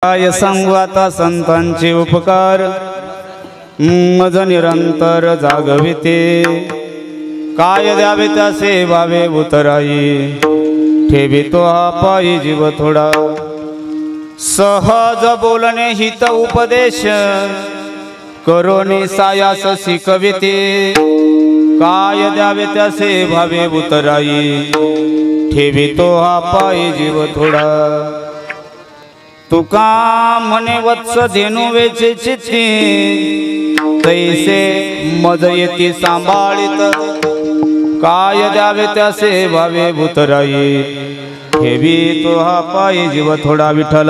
काय सांगू आता संतांचे उपकार, मज निरंतर जागविते। काय द्यावे त्यासे भावे उतराई, ठेवितो हा पायी जीव थोडा। सहज बोलणे हित उपदेश, करोनी सायास शिकविते। काय द्यावे त्यासे भावे उतराई, ठेवितो हा पायी जीव थोडा। तुका म्हणे वत्स धेनु वेचे चित्ती, तैसे मज येती सांभाळित। काय द्यावे त्यासे भावे उतराई, ठेवितो हा पायी जीव थोडा। विठ्ठल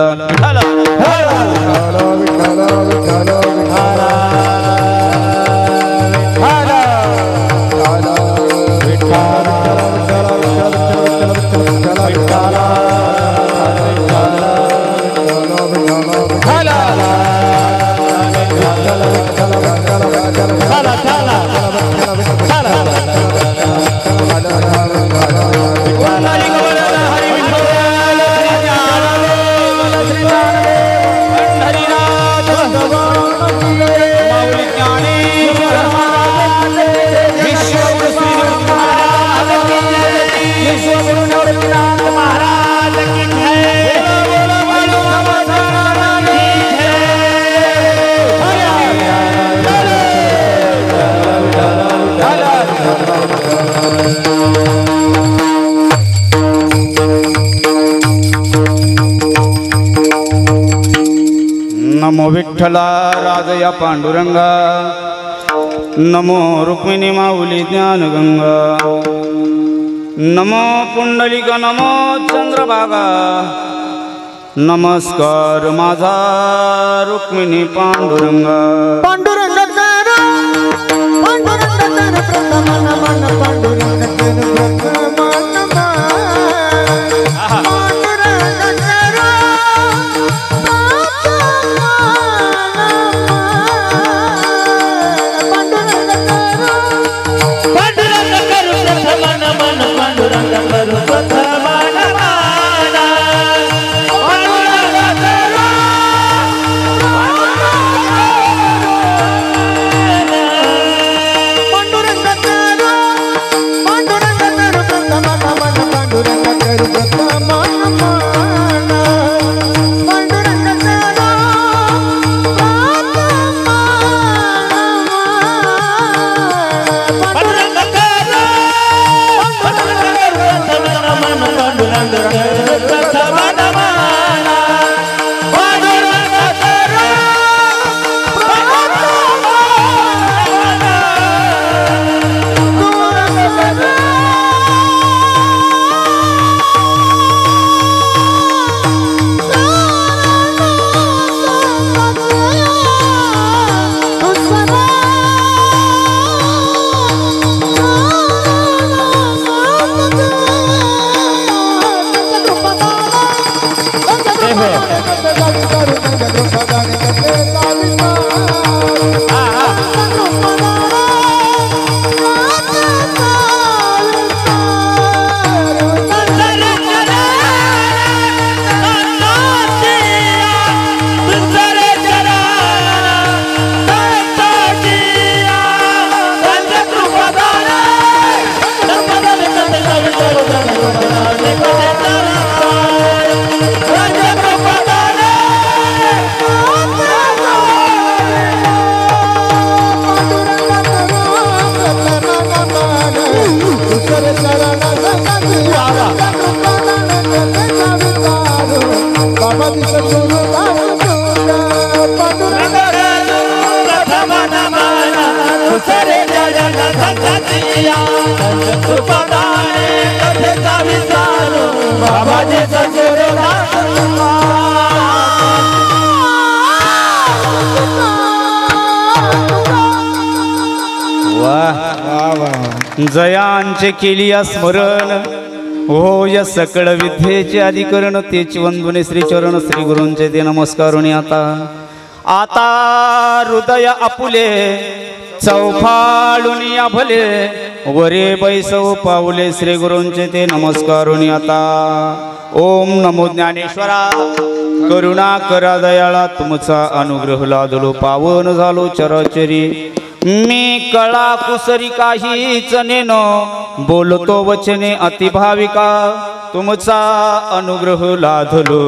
नमो विठ्ठला राजया पांडुरंगा, नमो रुक्मिणी माऊली ज्ञानगंगा, नमो पुंडलिक नमो चंद्रभागा। नमस्कार माझा रुक्मिणी पांडुरंगा। पांडुरंग कर पांडुरंग कर प्रथम नमन पांडुरंग कर प्रथम नमन पांडुरंग कर जयांचे केली स्मरण, होय सकळ विद्येचे अधिकरण। तेची वंदुने श्री चरण श्री गुरूंचे ते नमस्कारुनी। आता हृदय आपुले चौफाळुनी आभले, वरे बैसव पाऊले श्री गुरूंचे ते नमस्कारुनी। ओम नमो ज्ञानेश्वरा करुणा करा दयाळा तुमचा अनुग्रह लादलो पावन झालो चराचरी मी कळा कुसरी काहीच नेन बोलतो वचने अतिभाविका तुमचा अनुग्रह लाधलो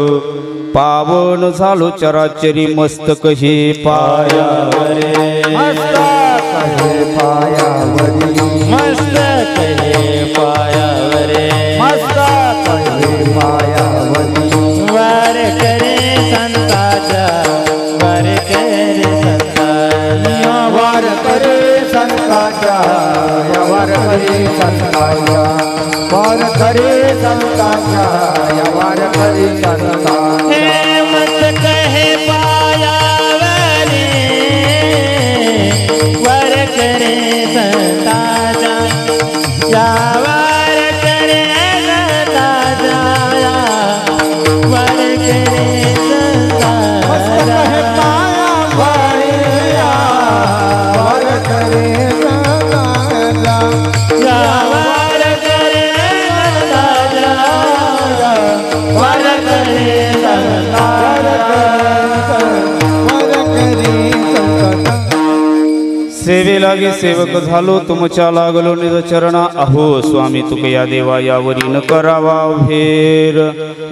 पावन झालो चराचरी मस्तक हे पायावरे मस्तक हे पायावरी मस्तक हे पायावरे मस्तक हे पायावरी वार करे संताचा वार करे संताचा वार करे संताच्या वार करे संताच्या वार करे संताच्या वार करे संताच्या हे मस्तक हे पायावरे वार करे संताचा या वार करे संताचा वार करे मस्तक हे संताचा पायावरी वार करे संताच्या या वार करे संताचा वार करे सेवे लागे सेवक झालो तुमच्या लागलो निज चरणा अहो स्वामी तुक या देवा यावरी न करावा भेर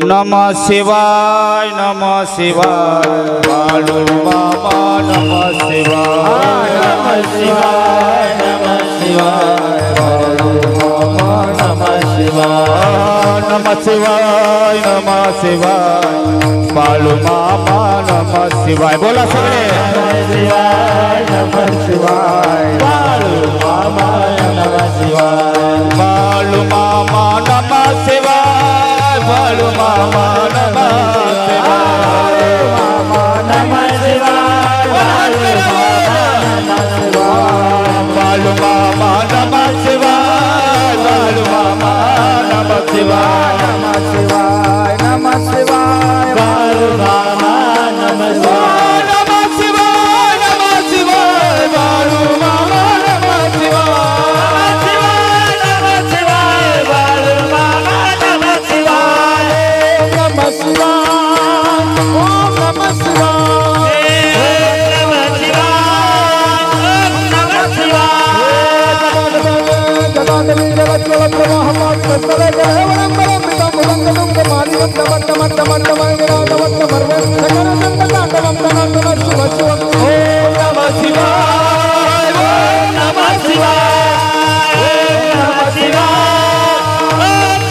नमा शिवाय नमा शिवाय बाळू बाबा नमा शिवाय नमः शिवाय नमः शिवाय नमः शिवाय नम शिवाय नम शिवाय बाळू मामा नम शिवाय बोला सगळे नमः शिवाय नमः शिवाय बाळू मामा नमः शिवाय बाळू मामा नम शिवाय बाळू मामा नम शिवाय नमः शिवाय बाळू बाळू मामा नम शिवाय बाळू मामा नम शिवाय नमः शिवाय नमः शिवाय बाळू मामा नमः शिवाय नम शिवाय नम शिवाय बाळू मामा नम शिवाय नमः शिवाय बाळू मामा नमः शिवाय नमः शिवाय ओम नमः शिवाय नमः शिवाय नमः शिवाय नमः शिवाय नमः शिवाय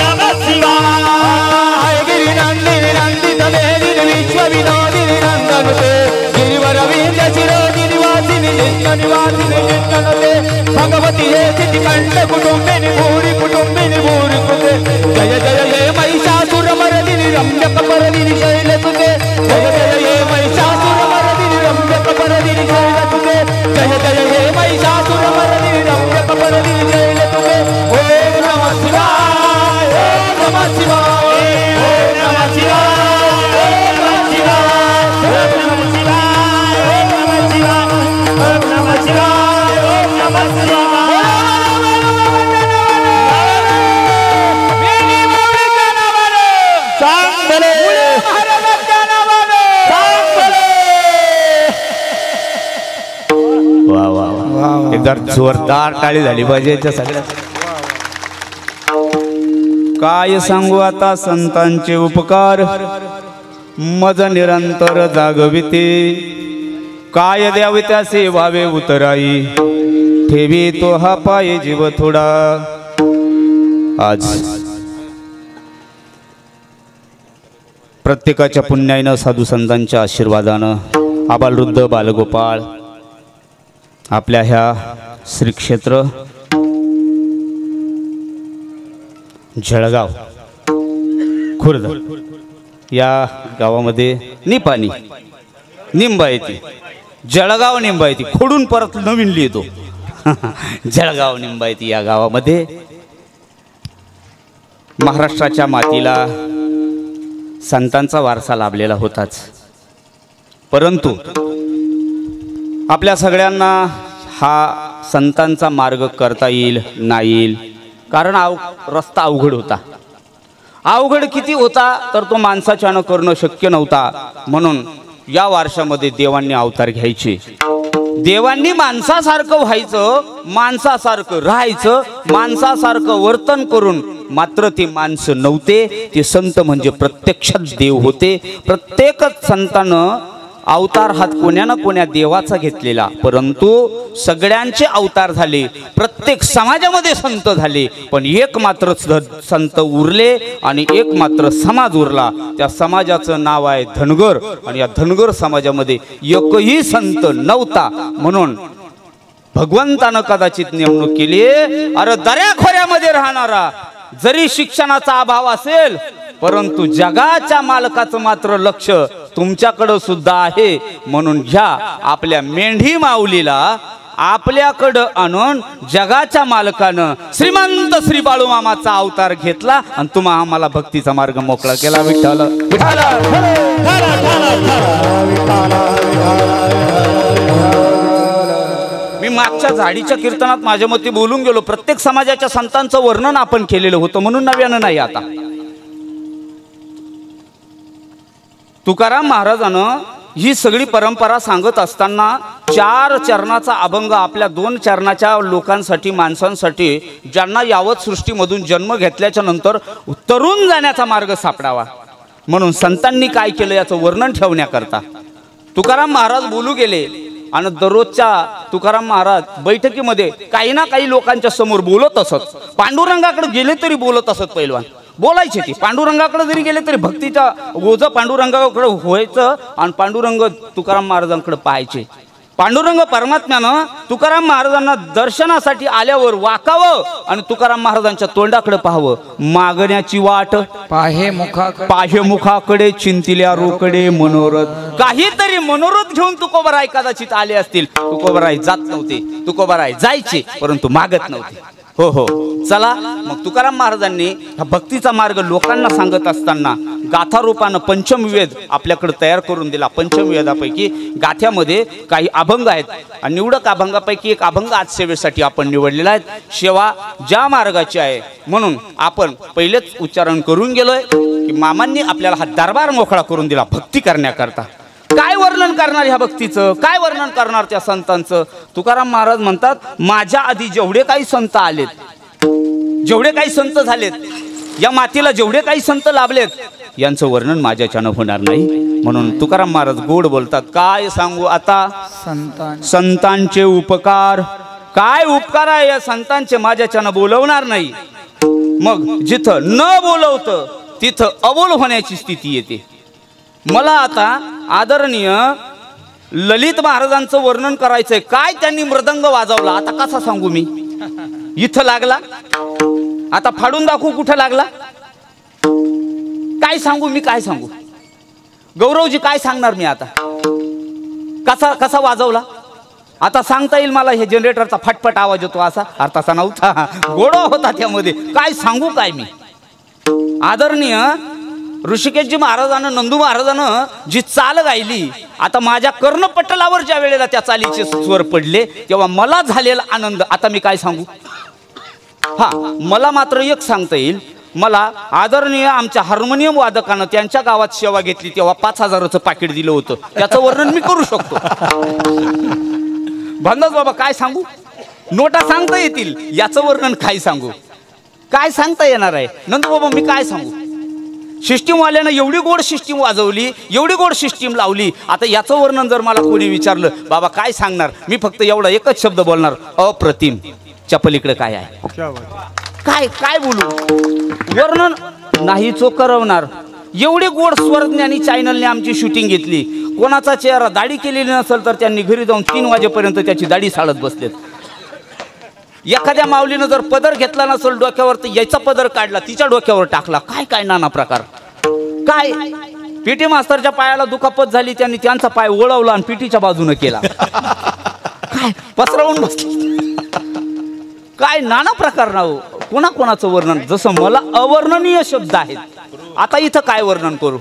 नमः शिवाय गिरिनंदिनी नंदित मेदिनी विश्व विनोदिनी नंदनुते गिरिवरविंद शिरोदिनी वासिनी नित्य निवासिनी नित्यनुते भगवती हे सिद्धि कंठ कुटुंबिनी भूरि कुटे जय जय हे महिषासुरमर्दिनी रम्यकपर्दिनी शैलसुते जय जय हे महिषासुरमर्दिनी रम्यकपर्दिनी शैलसुते जय जय हे महिषासुरमर्दिनी रम्यकपर्दिनी शैलसुते ओम नमः शिवाय ओम नमः शिवाय नमः शिवाय नमः शिवाय नमः शिवाय नमः शिवाय नमः शिवाय नमः शिवाय चांगले वा वा वा एकदा जोरदार टाळी झाली पाहिजे याच्या सगळ्या काय सांगू आता संतांचे उपकार मज निरंतर जागविते काय द्यावे त्याचे व्हावे उतराई ठेवी तो हा पाय जीव थोडा आज प्रत्येकाच्या पुण्याईनं साधू संतांच्या आशीर्वादानं आबालवृद्ध बालगोपाळ आपल्या ह्या श्री क्षेत्र जळगाव खुर्द या गावामध्ये निपाणी निंबायती जळगाव निंबायती खोडून परत नवीन लिहितो जळगाव निंबायती या गावामध्ये महाराष्ट्राच्या मातीला संतांचा वारसा लाभलेला होताच, परंतु आपल्या सगळ्यांना हा संतांचा मार्ग करता येईल नाही येईल, कारण रस्ता अवघड होता. अवघड किती होता तर तो माणसाच्यानं करणं शक्य नव्हता. म्हणून या वर्षामध्ये देवांनी अवतार घ्यायचे. देवांनी माणसासारखं व्हायचं, माणसासारखं राहायचं, माणसासारखं वर्तन करून. मात्र ते माणसं नव्हते, ते संत म्हणजे प्रत्यक्षात देव होते. प्रत्येक संतानं अवतार हात कोण्या ना कोण्या देवाचा घेतलेला, परंतु सगळ्यांचे अवतार झाले, प्रत्येक समाजामध्ये संत झाले, पण एक मात्र संत उरले आणि एक मात्र समाज उरला. त्या समाजाचं नाव आहे धनगर. आणि या धनगर समाजामध्ये एकही संत नव्हता. म्हणून भगवंतानं कदाचित नेमणूक केली. अरे दऱ्याखोऱ्यामध्ये राहणारा, जरी शिक्षणाचा अभाव असेल, परंतु जगाच्या मालकाचं मात्र लक्ष तुमच्याकडं सुद्धा आहे. म्हणून घ्या आपल्या मेंढी माऊलीला आपल्याकडं आणून जगाच्या मालकानं श्रीमंत श्री बाळूमामाचा अवतार घेतला आणि तुम्हा आम्हाला भक्तीचा मार्ग मोकळा केला. विठ्ठल मी मागच्या झाडीच्या कीर्तनात माझ्या मते बोलून गेलो. प्रत्येक समाजाच्या संतांचं वर्णन आपण केलेलं होतं, म्हणून नव्यानं नाही. आता तुकाराम महाराजानं ही सगळी परंपरा सांगत असताना 4 चरणाचा अभंग आपल्या 2 चरणाच्या लोकांसाठी, माणसांसाठी, ज्यांना यावत सृष्टीमधून जन्म घेतल्याच्या नंतर तरुण जाण्याचा मार्ग सापडावा म्हणून संतांनी काय केलं याचं वर्णन ठेवण्याकरता तुकाराम महाराज बोलू गेले. आणि दररोजच्या तुकाराम महाराज बैठकीमध्ये काही ना काही लोकांच्या समोर बोलत असत. पांडुरंगाकडे गेले तरी बोलत असत. पैलवान बोलायचे ते, पांडुरंगाकडे जरी गेले तरी भक्तीचा ओझं पांडुरंगाकडे व्हायचं आणि पांडुरंग तुकाराम महाराजांकडे पाहायचे. पांडुरंग परमात्म्यानं तुकाराम महाराजांना दर्शनासाठी आल्यावर वाकावं आणि तुकाराम महाराजांच्या तोंडाकडे पाहावं. मागण्याची वाट पाहे मुखाकडे चिंतिल्या रोकडे मनोरथ. काहीतरी मनोरथ घेऊन तुकोबराय कदाचित आले असतील. तुकोबराय जात नव्हते, तुकोबराय जायचे परंतु मागत नव्हते. हो हो, चला मग तुकाराम महाराजांनी हा भक्तीचा मार्ग लोकांना सांगत असताना गाथा रूपानं पंचमवेद आपल्याकडे तयार करून दिला. पंचमवेदापैकी गाथ्यामध्ये काही अभंग आहेत आणि निवडक अभंगापैकी एक अभंग आज सेवेसाठी आपण निवडलेला आहे. सेवा ज्या मार्गाची आहे म्हणून आपण पहिलेच उच्चारण करून गेलोय की मामांनी आपल्याला हा दरबार मोकळा करून दिला भक्ती करण्याकरता. काय वर्णन करणार ह्या भक्तीचं, काय वर्णन करणार त्या संतांचं. तुकाराम महाराज म्हणतात, माझ्या आधी जेवढे काही संत आलेत, जेवढे काही संत झालेत, या मातीला जेवढे काही संत लाभलेत, यांचं वर्णन माझ्याच्यानं होणार नाही. म्हणून तुकाराम महाराज गोड बोलतात. काय सांगू आता संतांचे उपकार, काय उपकार आहे या संतांचे, माझ्याच्यानं बोलवणार नाही. मग जिथं न बोलवतं तिथं अबोल होण्याची स्थिती येते. मला आता आदरणीय ललित महाराजांचं वर्णन करायचंय. काय त्यांनी मृदंग वाजवला, आता कसा सांगू मी. इथं लागला, आता फाडून दाखवू कुठं लागला, काय सांगू मी, काय सांगू. गौरवजी काय सांगणार मी आता, कसा कसा वाजवला. आता सांगता येईल मला, हे जनरेटरचा फटफट आवाज येतो असा, अर्थाचा नव्हता, गोडवा होता त्यामध्ये. काय सांगू काय मी. आदरणीय ऋषिकेशजी महाराजानं, नंदू महाराजानं जी चाल गायली, आता माझ्या कर्णपटलावर ज्या वेळेला त्या चालीचे स्वर पडले तेव्हा मला झालेला आनंद आता मी काय सांगू. हा, मला मात्र एक सांगता येईल. मला आदरणीय आमच्या हार्मोनियम वादकानं त्यांच्या गावात सेवा घेतली तेव्हा 5,000चं पाकिट दिलं होतं. त्याचं वर्णन मी करू शकतो. भांडस बाबा काय सांगू, नोटा सांगता येतील, याचं वर्णन काय सांगू, काय सांगता येणार आहे. नंतर बाबा मी काय सांगू. सिस्टीमवाल्यानं एवढी गोड सिस्टीम वाजवली, एवढी गोड सिस्टीम लावली. आता याचं वर्णन जर मला कोणी विचारलं, बाबा काय सांगणार, मी फक्त एवढा एकच शब्द बोलणार, अप्रतिम. चपलीकडे काय आहे, काय काय बोलू, वर्णन नाही चोकरवणार. एवढी गोड स्वरज्ञानी चॅनलने आमची शूटिंग घेतली. कोणाचा चेहरा दाढी केलेली नसेल तर त्यांनी घरी जाऊन 3 वाजेपर्यंत त्याची दाढी साळत बसलेत. एखाद्या माऊलीनं जर पदर घेतला नसेल डोक्यावर तर याचा पदर काढला, तिच्या डोक्यावर टाकला. काय काय नाना प्रकार. काय पीटी मास्तरच्या पायाला दुखापत झाली, त्यांनी त्यांचा पाय ओळवला आणि पीटीच्या बाजूने केला. काय पसरवून बसले. काय नाना प्रकार ना. कोणा कोणाचं वर्णन, जसं मला अवर्णनीय शब्द आहेत. आता इथं काय वर्णन करू.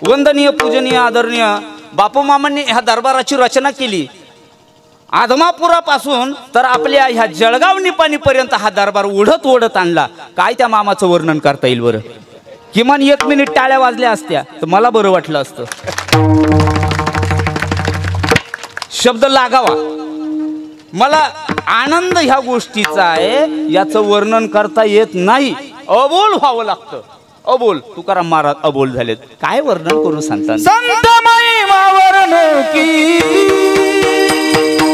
वंदनीय पूजनीय आदरणीय बापू मामांनी ह्या दरबाराची रचना केली. आदमापुरापासून तर आपल्या ह्या जळगाव निपाणीपर्यंत हा दरबार ओढत ओढत आणला. काय त्या मामाचं वर्णन करता येईल बरं. किमान 1 मिनिट टाळ्या वाजल्या असत्या तर मला बरं वाटलं असतं. शब्द लागावा. मला आनंद ह्या गोष्टीचा आहे, याचं वर्णन करता येत नाही. अबोल व्हावं लागतं. अबोल. तुकाराम महाराज अबोल झालेत. काय वर्णन करू सांगतात. संत महिमा वर्णकी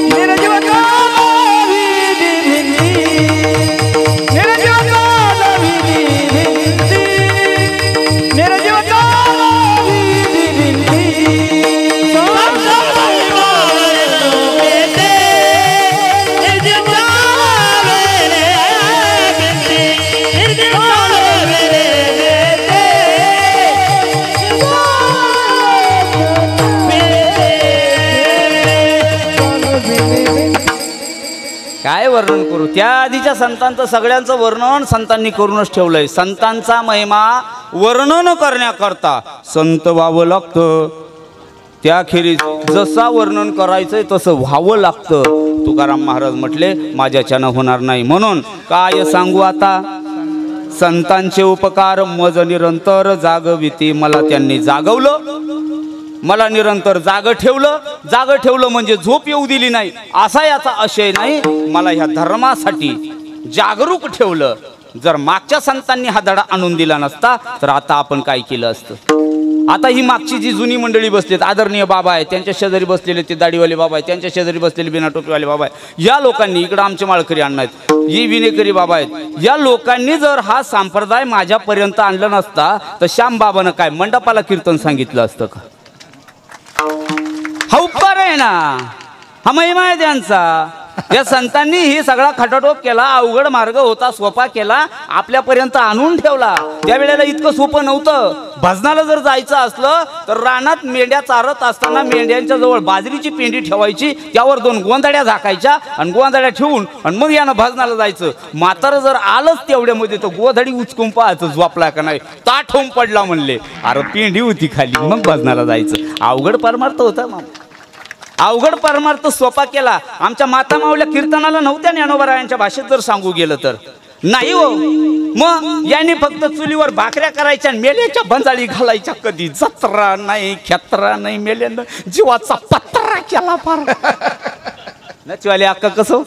निर्जीव कालवी दिभिंदी, निर्जीव कालवी दिभिंदी, निर्जीव कालवी दिभिंदी. संत महिमा वर्णकी निर्जीव कालवी दिभिंदी, निर्जीव कालवी काय वर्णन करू. त्या आधीच्या संतांचं सगळ्यांचं वर्णन संतांनी करूनच ठेवलंय. संतांचा महिमा वर्णन करण्याकरता संत व्हावं लागतं. त्याखेरीज जसा वर्णन करायचंय तसं व्हावं लागतं. तुकाराम महाराज म्हटले माझ्याच्यानं होणार नाही. म्हणून काय सांगू आता. संतांचे उपकार मज निरंतर जागविती. मला त्यांनी जागवलं, मला निरंतर जाग ठेवलं म्हणजे झोप येऊ दिली नाही असा याचा आशय नाही. मला ह्या धर्मासाठी जागरूक ठेवलं. जर मागच्या संतांनी हा धडा आणून दिला नसता तर आता आपण काय केलं असतं. आता ही मागची जी जुनी मंडळी बसलेत, आदरणीय बाबा आहे, त्यांच्या शेजारी बसलेले ते दाढीवाले बाबा आहे, त्यांच्या शेजारी बसलेले बिना टोपीवाले बाबा आहे, या लोकांनी, इकडं आमचे माळकरी अण्णा आहेत, ही विनेकरी बाबा आहेत, या लोकांनी जर हा संप्रदाय माझ्यापर्यंत आणला नसता तर श्यामबाबानं काय मंडपाला कीर्तन सांगितलं असतं का. हा उपकार आहे ना, हा महिमा आहे त्यांचा. या संतांनी ही सगळा खटाटोप केला, अवघड मार्ग होता सोपा केला, आपल्यापर्यंत आणून ठेवला. त्यावेळेला इतकं सोपं नव्हतं. भजनाला जर जायचं असलं तर रानात मेंढ्या चारत असताना मेंढ्यांच्या जवळ बाजरीची पेंडी ठेवायची, त्यावर 2 गोंधड्या झाकायच्या आणि गोंधड्या ठेवून आणि मग यानं भजनाला जायचं. म्हातारं जर आलंच तेवढ्यामध्ये तर गोधडी उचकून पाहायचं झोपला का नाही, ताठ होऊन पडला म्हणले. अरे पेंडी होती खाली, मग भजनाला जायचं. अवघड परमार्थ होता मग. अवघड परमार्थ सोपा केला. आमच्या माता माऊल्या कीर्तनाला नव्हत्या ज्ञानोबरायांच्या भाषेत जर सांगू गेलं तर नाही हो. मग यांनी फक्त चुलीवर भाकऱ्या करायच्या, मेल्याच्या बंजाळी घालायच्या. कधी जत्रा नाही, खेत्रा नाही, मेल्यानं जीवाचा पत्रा केला फार. नचवाले अक्का कसं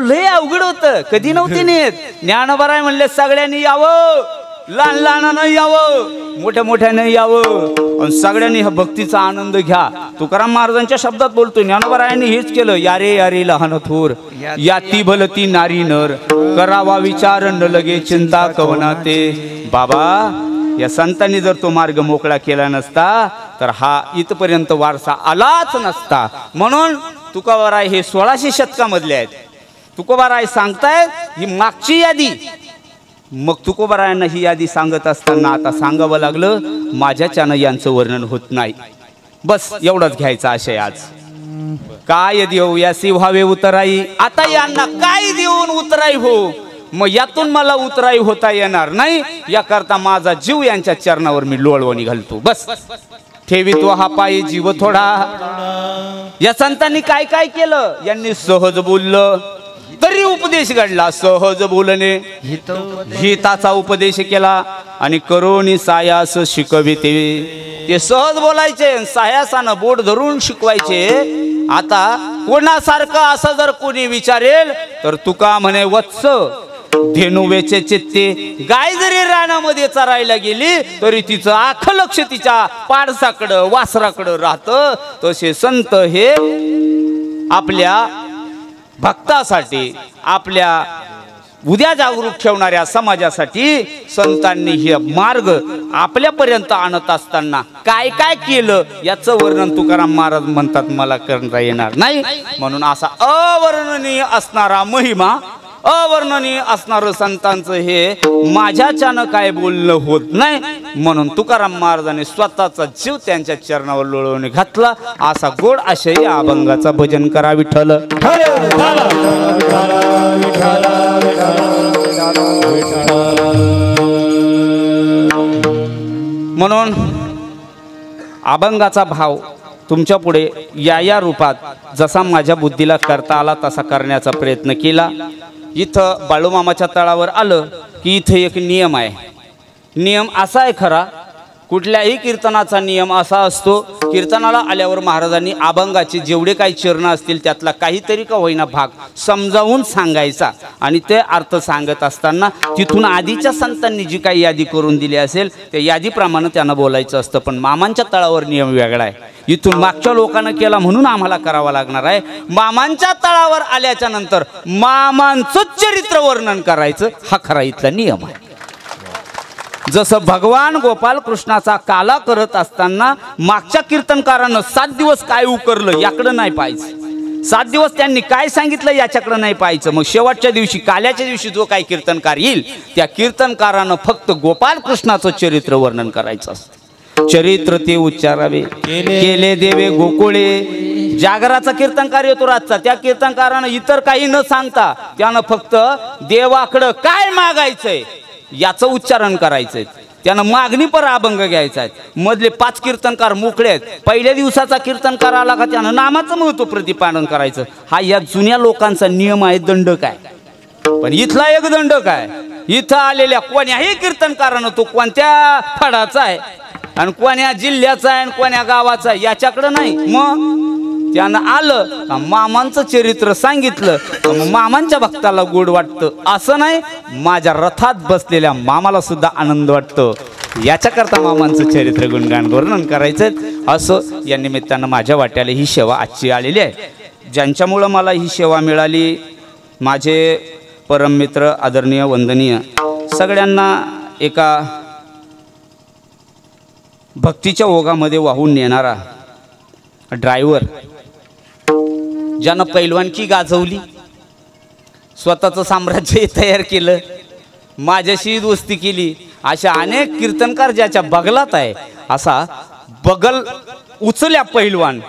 लय अवघड होतं. कधी नव्हते नेत. ज्ञानोबराय म्हणले सगळ्यांनी यावं, लहान लहानानं यावं, मोठ्या मोठ्यानं यावं आणि सगळ्यांनी हा भक्तीचा आनंद घ्या. तुकाराम महाराजांच्या शब्दात बोलतोय. ज्ञानोबरायांनी हेच केलं. यारे यारे लहान थोर, याती भलती नारी नर, करावा विचार न लगे चिंता कवना ते. बाबा, या संतांनी जर तो मार्ग मोकळा केला नसता तर हा इथपर्यंत वारसा आलाच नसता. म्हणून तुकोबाराय हे 1600 शतकामधले आहेत. तुकोबाराय सांगतायत ही मागची यादी. मग तुकोबारायांना ही यादी सांगत असताना आता सांगावं लागलं माझ्याच्यानं यांचं वर्णन होत नाही. बस एवढंच घ्यायचा आशय आज. काय देऊ यासी व्हावे उतराई. आता यांना काय देऊन उतराई हो. मग यातून मला उतराई होता येणार नाही. याकरता माझा जीव यांच्या चरणावर मी लोळवणी घालतो. बस ठेवितो हा पायी जीव थोडा. या संतांनी काय काय केलं. यांनी सहज बोललं तरी उपदेश घडला. सहज बोलणे हिताचा उपदेश केला आणि करोनी सायास शिकविते. ते सहज बोलायचे, सायासानं बोट धरून शिकवायचे. आता कोणासारखं असं जर कोणी विचारेल तर तुका म्हणे वत्स धेनू वेचे चित्ते. गाय जरी रानामध्ये चरायला गेली तरी तिचं आखं लक्ष तिच्या पाडसाकडं वासराकडं राहतं. तसे संत हे आपल्या भक्तासाठी, आपल्या उद्या जागरूक ठेवणाऱ्या समाजासाठी संतांनी हे मार्ग आपल्यापर्यंत आणत असताना काय काय केलं याचं वर्णन तुकाराम महाराज म्हणतात मला करता येणार नाही. म्हणून असा अवर्णनीय असणारा महिमा, अवर्णनीय असणारं संतांचं हे माझ्याच्यानं काय बोलणं होत नाही. म्हणून तुकाराम महाराजांनी स्वतःचा जीव त्यांच्या चरणावर लोळवून घातला. असा गोड आशय या अभंगाचा भजन करा विठ्ठल. म्हणून अभंगाचा भाव तुमच्या पुढे या रूपात जसा माझ्या बुद्धीला करता आला तसा करण्याचा प्रयत्न केला. इथं बाळूमामाच्या तळावर आलं की इथं एक नियम आहे. नियम असा आहे खरा, कुठल्याही कीर्तनाचा नियम असा असतो, कीर्तनाला आल्यावर महाराजांनी अभंगाचे जेवढे काही चरण असतील त्यातला काहीतरी का होईना भाग समजावून सांगायचा आणि ते अर्थ सांगत असताना तिथून आधीच्या संतांनी जी काही यादी करून दिली असेल त्या यादीप्रमाणे त्यांना बोलायचं असतं. पण मामांच्या तळावर नियम वेगळा आहे, इथून मागच्या लोकांना केला म्हणून आम्हाला करावा लागणार आहे. मामांच्या तळावर आल्याच्या नंतर मामांचं चरित्र वर्णन करायचं हा खरा इथला नियम आहे. जसं भगवान गोपाल कृष्णाचा काला करत असताना मागच्या कीर्तनकारानं 7 दिवस काय उकरलं याकडं नाही पाहायचं, 7 दिवस त्यांनी काय सांगितलं याच्याकडं नाही पाहायचं. मग शेवटच्या दिवशी काल्याच्या दिवशी जो काही कीर्तनकार येईल त्या कीर्तनकारानं फक्त गोपाल कृष्णाचं चरित्र वर्णन करायचं असतं. चरित्र ते उच्चारावे केले देवे गोकुळे. जागराचा कीर्तनकार येतो रातचा, त्या कीर्तनकारानं इतर काही न सांगता त्यानं फक्त देवाकडं काय मागायचंय याचं उच्चारण करायचंय. त्यानं मागणी पर अभंग घ्यायचा आहे. मधले 5 कीर्तनकार मोकळे आहेत. पहिल्या दिवसाचा कीर्तनकार आला का त्यानं नामाचं महत्व प्रतिपादन करायचं. हा या जुन्या लोकांचा नियम आहे, दंडक आहे. पण इथला एक दंडक आहे, इथं आलेल्या कोण्याही कीर्तनकारानं तो कोणत्या फडाचा आहे आणि कोण्या जिल्ह्याचा आहे आणि कोण्या गावाचा आहे याच्याकडं नाही. मग त्यानं आलं मामांचं चरित्र सांगितलं मग मामांच्या भक्ताला गोड वाटतं असं नाही, माझ्या रथात बसलेल्या मामाला सुद्धा आनंद वाटतो याच्याकरता मामांचं चरित्र गुणगान वर्णन करायचं असं या निमित्तानं माझ्या वाट्याला ही सेवा आजची आलेली आहे. ज्यांच्यामुळं मला ही सेवा मिळाली माझे परममित्र आदरणीय वंदनीय सगळ्यांना एका भक्तीच्या ओघामध्ये वाहून नेणारा ड्रायव्हर, ज्यानं पैलवानकी गाजवली, स्वतःचं साम्राज्य तयार केलं, माझ्याशी दोस्ती केली, अशा अनेक कीर्तनकार ज्याच्या बगलात आहे असा बगल उचल्या पैलवान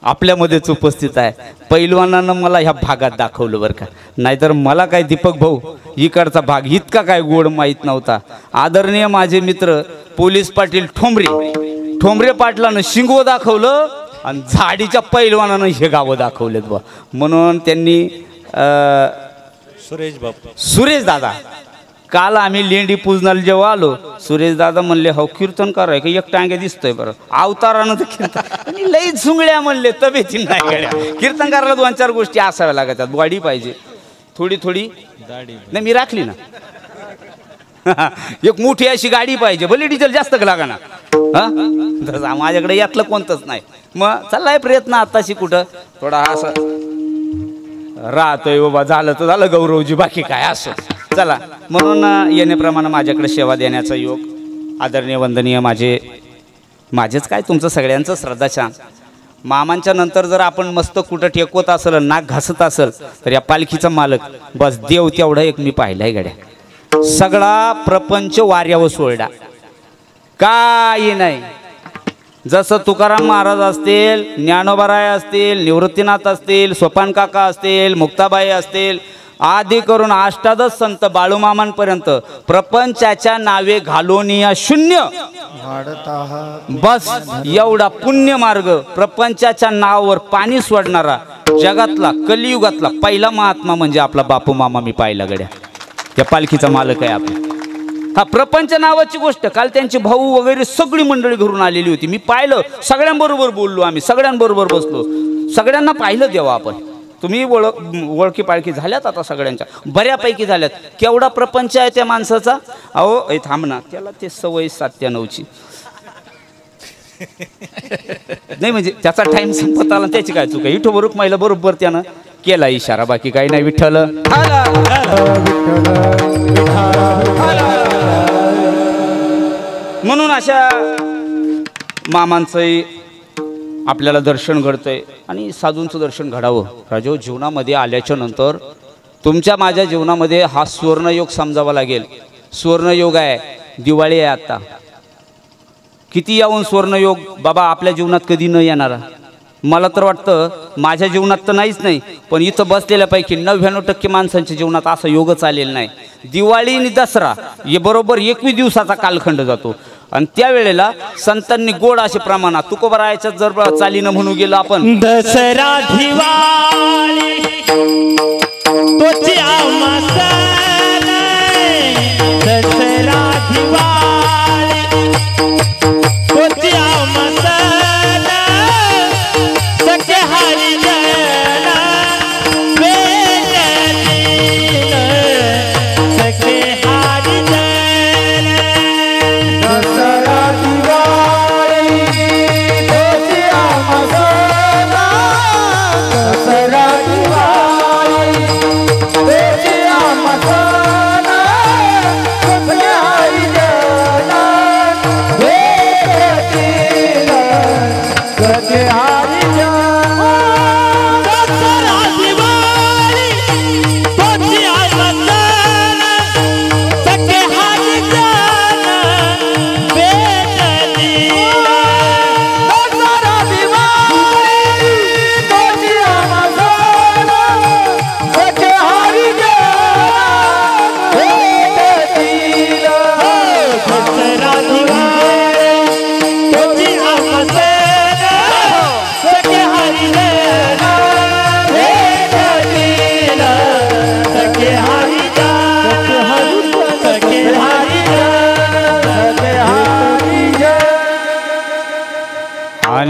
आपल्यामध्येच उपस्थित आहे. पैलवानानं मला ह्या भागात दाखवलं बरं का, नाहीतर मला काय दीपक भाऊ इकडचा भाग इतका काय गोड माहीत नव्हता. आदरणीय माझे मित्र पोलीस पाटील ठोंबरे पाटलानं शिंगो दाखवलं आणि झाडीच्या पैलवानानं हे गावं दाखवलेत बा. म्हणून त्यांनी सुरेश दादा काल आम्ही लेंडी पूजनाला जेव्हा आलो सुरेश दादा म्हणले हो कीर्तनकार आहे का, एक टांगे दिसतोय बरं अवतारानं तर कीर्तन लई झुंगड्या म्हणले तब्येती नाही गड्या. कीर्तनकाराला 2-4 गोष्टी असाव्या लागतात, बॉडी पाहिजे थोडी थोडी दाढी नाही मी राखली ना एक मोठी अशी गाडी पाहिजे, भले डिझेल जास्त लागा ना. हा माझ्याकडे यातलं कोणतंच नाही. मग चाललाय प्रयत्न आताशी कुठं थोडा असं राहतोय बाबा, झालं तर झालं गौरवजी, बाकी काय असं चला. म्हणून येण्याप्रमाणे माझ्याकडे सेवा देण्याचा योग आदरणीय वंदनीय माझेच काय तुमचं सगळ्यांचं श्रद्धाशान. मामांच्या नंतर जर आपण मस्त कुठं टेकवत असेल नाक घासत असेल तर या पालखीचा मालक बस देव तेवढा एक मी पाहिलाय गड्या. सगळा प्रपंच वाऱ्यावर सोडला, काही नाही. जसं तुकाराम महाराज असतील, ज्ञानोबाराय असतील, निवृत्तीनाथ असतील, सोपान काका असतील, मुक्ताबाई असतील, आदी करून 8 संत बाळूमामांपर्यंत प्रपंचाच्या नावे घालून या शून्य बस एवढा पुण्य मार्ग प्रपंचाच्या नावावर पाणी सोडणारा जगातला कलियुगातला पहिला महात्मा म्हणजे आपला बापू मामा मी पाहिला गड्या. त्या पालखीचा मालक आहे आपला. हा प्रपंच नावाची गोष्ट. काल त्यांचे भाऊ वगैरे सगळी मंडळी घरून आलेली होती, मी पाहिलं, सगळ्यांबरोबर बोललो, आम्ही सगळ्यांबरोबर बसलो, सगळ्यांना पाहिलं देवा आपण. तुम्ही ओळखी पाळखी झाल्यात आता सगळ्यांच्या बऱ्यापैकी झाल्यात. केवढा प्रपंच आहे त्या माणसाचा. अहो थांब ना, त्याला ते सवय 97ची नाही म्हणजे त्याचा टाइम संपत आला त्याची काय चूक आहे. विठोबा रुक्माईला बरोबर त्यानं केला इशारा, बाकी काही नाही. विठ्ठल म्हणून अशा मामांचंही आपल्याला दर्शन घडतंय आणि साधूंचं दर्शन घडावं. राजो जीवनामध्ये आल्याच्या नंतर तुमच्या माझ्या जीवनामध्ये हा सुवर्णयोग समजावा लागेल. सुवर्णयोग आहे, दिवाळी आहे आता. किती यावून सुवर्णयोग बाबा आपल्या जीवनात कधी न येणारा. मला तर वाटतं माझ्या जीवनात तर नाहीच नाही, पण इथं बसलेल्यापैकी 99% माणसांच्या जीवनात असा योगच आलेला नाही. दिवाळी आणि दसरा हे बरोबर 21 दिवसाचा कालखंड जातो आणि त्यावेळेला संतांनी गोड असे प्रमाणात तुकोबारायाच्या जर चालीनं म्हणू गेलो आपण दसरा दिवाळी तोची आम्हा सण, दसरा दिवाळी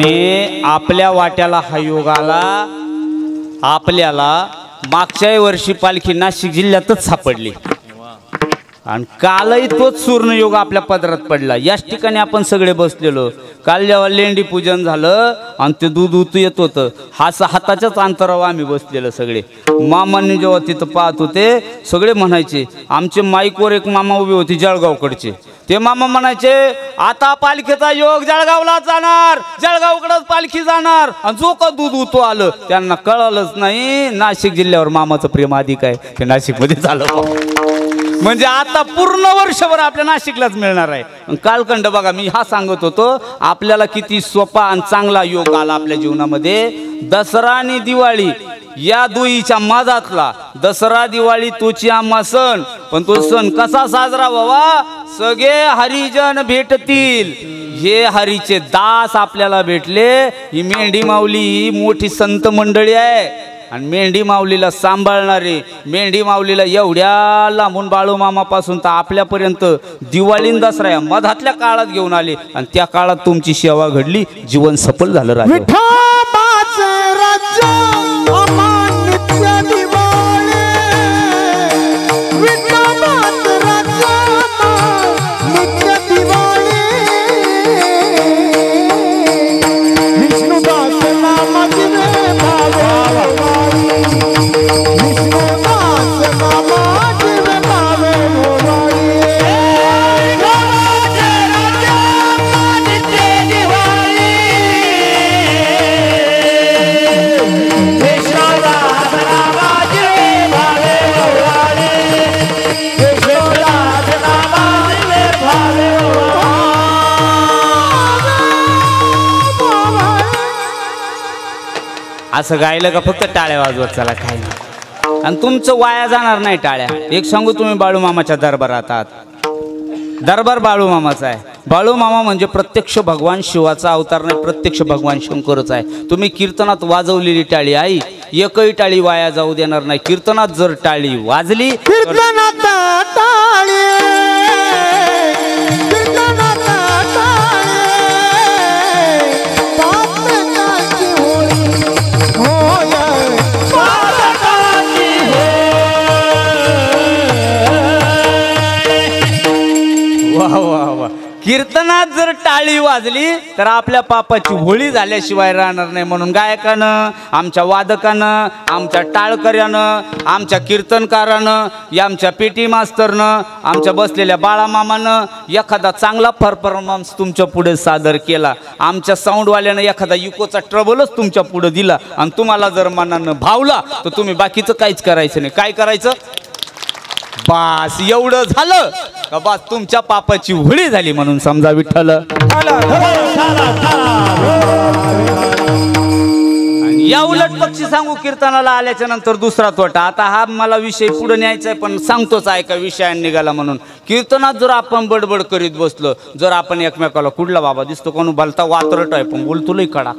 आणि आपल्या वाट्याला हा योग आला. आपल्याला मागच्या वर्षी पालखी नाशिक जिल्ह्यातच सापडली आणि कालही तोच सुवर्णयोग आपल्या पदरात पडला. याच ठिकाणी आपण सगळे बसलेलो. काल जेव्हा लेंडी पूजन झालं आणि ते दूध उतू येत होतं, हाताच्याच अंतरावर आम्ही बसलेलो सगळे. मामांनी जेव्हा तिथं पाहत होते सगळे म्हणायचे, आमचे माईकवर एक मामा उभे होते जळगावकडचे, ते मामा म्हणायचे आता पालखीचा योग जळगावला जाणार, जळगावकडंच पालखी जाणार. आणि जो का दूध उतू आलं त्यांना कळालंच नाही नाशिक जिल्ह्यावर मामाचं प्रेम अधिक आहे, ते नाशिकमध्ये झालं. म्हणजे आता पूर्ण वर्षभर आपल्या नाशिकलाच मिळणार आहे. कालखंड बघा, मी हा सांगत होतो आपल्याला किती सोपा आणि चांगला योग आला आपल्या जीवनामध्ये. दसरा आणि दिवाळी या दुईच्या मधातला दसरा दिवाळी तोची आम्हा सण. पण तो सण कसा साजरा व्हावा, सगळे हरिजन भेटतील. हे हरीचे दास आपल्याला भेटले. ही मेंढी माऊली ही मोठी संत मंडळी आहे आणि मेंढी माऊलीला सांभाळणारे, मेंढी माऊलीला एवढ्या लांबून बाळूमामापासून तर आपल्यापर्यंत दिवाळी दसरा या मधातल्या काळात घेऊन आले आणि त्या काळात तुमची सेवा घडली, जीवन सफल झालं. राजा असं गायलं का फक्त टाळ्या वाजवत चला, काही नाही. आणि तुमचं वाया जाणार नाही टाळ्या. एक सांगू, तुम्ही बाळूमामाच्या दरबारात आहात. दरबार बाळूमामाचा आहे. बाळूमामा म्हणजे प्रत्यक्ष भगवान शिवाचा अवतार नाही, प्रत्यक्ष भगवान शंकरच आहे. तुम्ही कीर्तनात वाजवलेली टाळी आई एकही टाळी वाया जाऊ देणार नाही. कीर्तनात जर टाळी वाजली, कीर्तनात टाळी कीर्तनात जर टाळी वाजली तर आपल्या पापाची होळी झाल्याशिवाय राहणार नाही. म्हणून गायकानं, आमच्या वादकानं, आमच्या टाळकऱ्यानं, आमच्या कीर्तनकारानं, या आमच्या पेटी मास्तरनं, आमच्या बसलेल्या बाळामामानं एखादा चांगला परफॉर्मन्स तुमच्या पुढे सादर केला, आमच्या साऊंडवाल्यानं एखादा इकोचा ट्रबलच तुमच्या पुढे दिला आणि तुम्हाला जर मनानं भावला तर तुम्ही बाकीचं काहीच करायचं नाही. काय करायचं, बास एवढं झालं का बास तुमच्या पापाची होळी झाली म्हणून समजा. विठ्ठल या उलट पक्षी सांगू, कीर्तनाला आल्याच्या नंतर दुसरा तोटा. आता हा मला विषय पुढे न्यायचा आहे पण सांगतोच आहे का विषयाने निघाला म्हणून. कीर्तनात जर आपण बडबड करीत बसलो, जर आपण एकमेकाला कुठला बाबा दिसतो कोण भलता वात्रट आहे पण बोलतो लई कडा,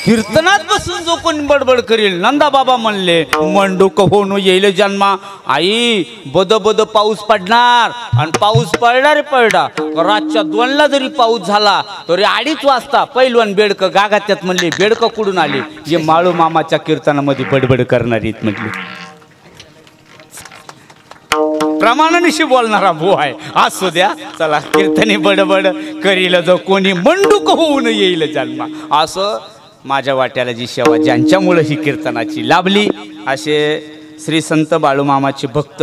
कीर्तनात बसून जो कोणी बडबड करील, नंदा बाबा म्हणले मंडूक होऊन येईल जन्मा. आई बद बद पाऊस पडणार आणि पाऊस पडणार रातच्या 2ला जरी पाऊस झाला तरी 2:30 वाजता पैलवान बेडक गागात्यात म्हणले बेडक कुठून आले, जे माळू मामाच्या कीर्तनामध्ये बडबड करणारी म्हटले. प्रमाणानिशी बोलणारा भो आहे. असू द्या चला, कीर्तनी बडबड करील जो कोणी मंडूक होऊन येईल जन्मा. असं माझ्या वाट्याला जी सेवा ज्यांच्यामुळे ही कीर्तनाची लाभली, असे श्री संत बाळूमामाचे भक्त,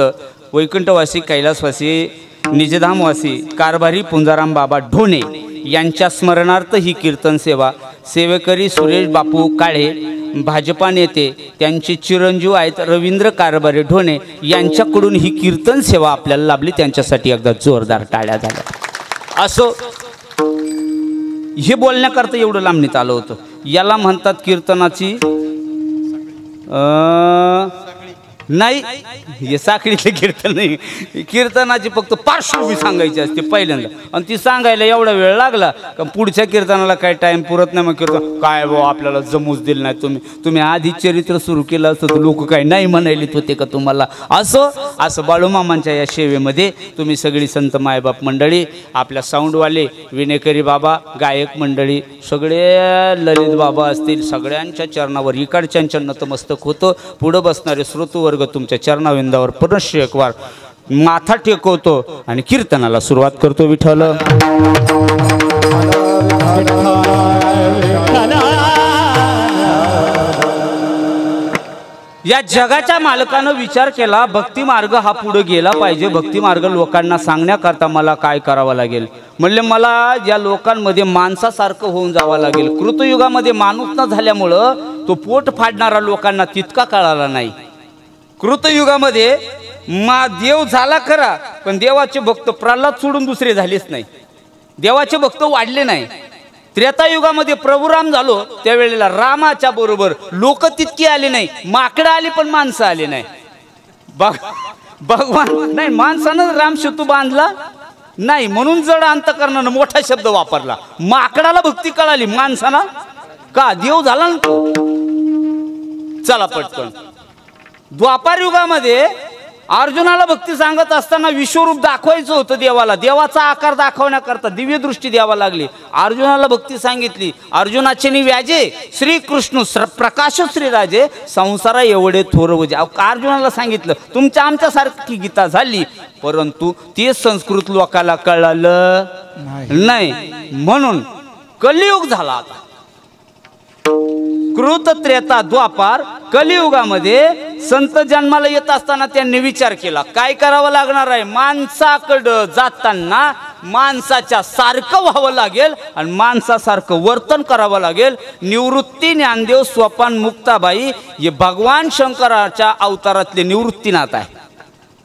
वैकुंठवासी, कैलासवासी, निजधामवासी, कारभारी पुंजाराम बाबा ढोणे यांच्या स्मरणार्थ ही कीर्तन सेवा सेवेकरी सुरेश बापू काळे, भाजपा नेते, त्यांचे चिरंजीव आहेत रवींद्र कारभारी ढोणे यांच्याकडून ही कीर्तन सेवा आपल्याला लाभली. त्यांच्यासाठी एकदा जोरदार टाळ्या झाल्या. असो हे बोलण्याकरता एवढं लांबणीत आलं होतं. याला म्हणतात कीर्तनाची नाही, हे साखळीतले कीर्तन नाही. कीर्तनाची फक्त पार्श्वभूमी सांगायची असते पहिल्यांदा, आणि ती सांगायला एवढा वेळ लागला का पुढच्या कीर्तनाला काय टाइम पुरत नाही. मग कीर्तन काय भाऊ आपल्याला जमूच दिलं नाही, तुम्ही आधी चरित्र सुरू केलं असतं तर लोक काही नाही म्हणायलेत होते का तुम्हाला. असं बाळूमामांच्या या सेवेमध्ये तुम्ही सगळी संत मायबाप मंडळी, आपल्या साऊंडवाले, विनेकरी बाबा, गायक मंडळी, सगळे ललित बाबा असतील, सगळ्यांच्या चरणावर इकडच्यांच्या नतमस्तक होतं. पुढं बसणारे श्रोतूवर्ग तुमच्या चरणाविंदावर पुनश्च एक वार माथा टेकवतो आणि कीर्तनाला सुरुवात करतो. विठ्ठल या जगाच्या मालकानं विचार केला भक्ती मार्ग हा पुढे गेला पाहिजे. भक्ती मार्ग लोकांना सांगण्याकरता मला काय करावं लागेल. म्हणले मला या लोकांमध्ये माणसासारखं होऊन जावं लागेल. कृतयुगामध्ये माणूस न झाल्यामुळं तो पोट फाडणारा लोकांना तितका कळाला नाही. कृतयुगामध्ये देव झाला खरा, पण देवाचे भक्त प्रल्हाद सोडून दुसरे झालेच नाही. देवाचे भक्त वाढले नाही. त्रेतायुगामध्ये प्रभुराम झालो त्यावेळेला रामाच्या बरोबर लोक तितकी आले नाही. माकडं आली पण माणसं आले नाही. भगवान नाही, माणसानं राम सेतू बांधला नाही म्हणून जड अंतकरणानं मोठा शब्द वापरला. माकडाला भक्ती कळाली, माणसाला का देव झाला ना तो. चला पटकन द्वापार युगामध्ये अर्जुनाला भक्ती सांगत असताना विश्वरूप दाखवायचं होतं देवाला. देवाचा आकार दाखवण्याकरता दिव्य दृष्टी द्यावा लागली. अर्जुनाला भक्ती सांगितली. अर्जुनाचे व्याजे श्रीकृष्ण प्रकाश श्रीराजे संसारा एवढे थोर वजे. अर्जुनाला सांगितलं तुमच्या आमच्यासारखी गीता झाली, परंतु ते संस्कृत लोकाला कळलं नाही. म्हणून कलियुग झाला. आता कृत त्रेता द्वापार कलियुगामध्ये संत जन्माला येत असताना त्यांनी विचार केला काय करावं लागणार आहे. माणसाकडं जाताना माणसाच्या सारखं व्हावं लागेल आणि माणसासारखं वर्तन करावं लागेल. निवृत्ती ज्ञानदेव स्वपान मुक्ताबाई हे भगवान शंकराच्या अवतारातले निवृत्तीनाथ आहे.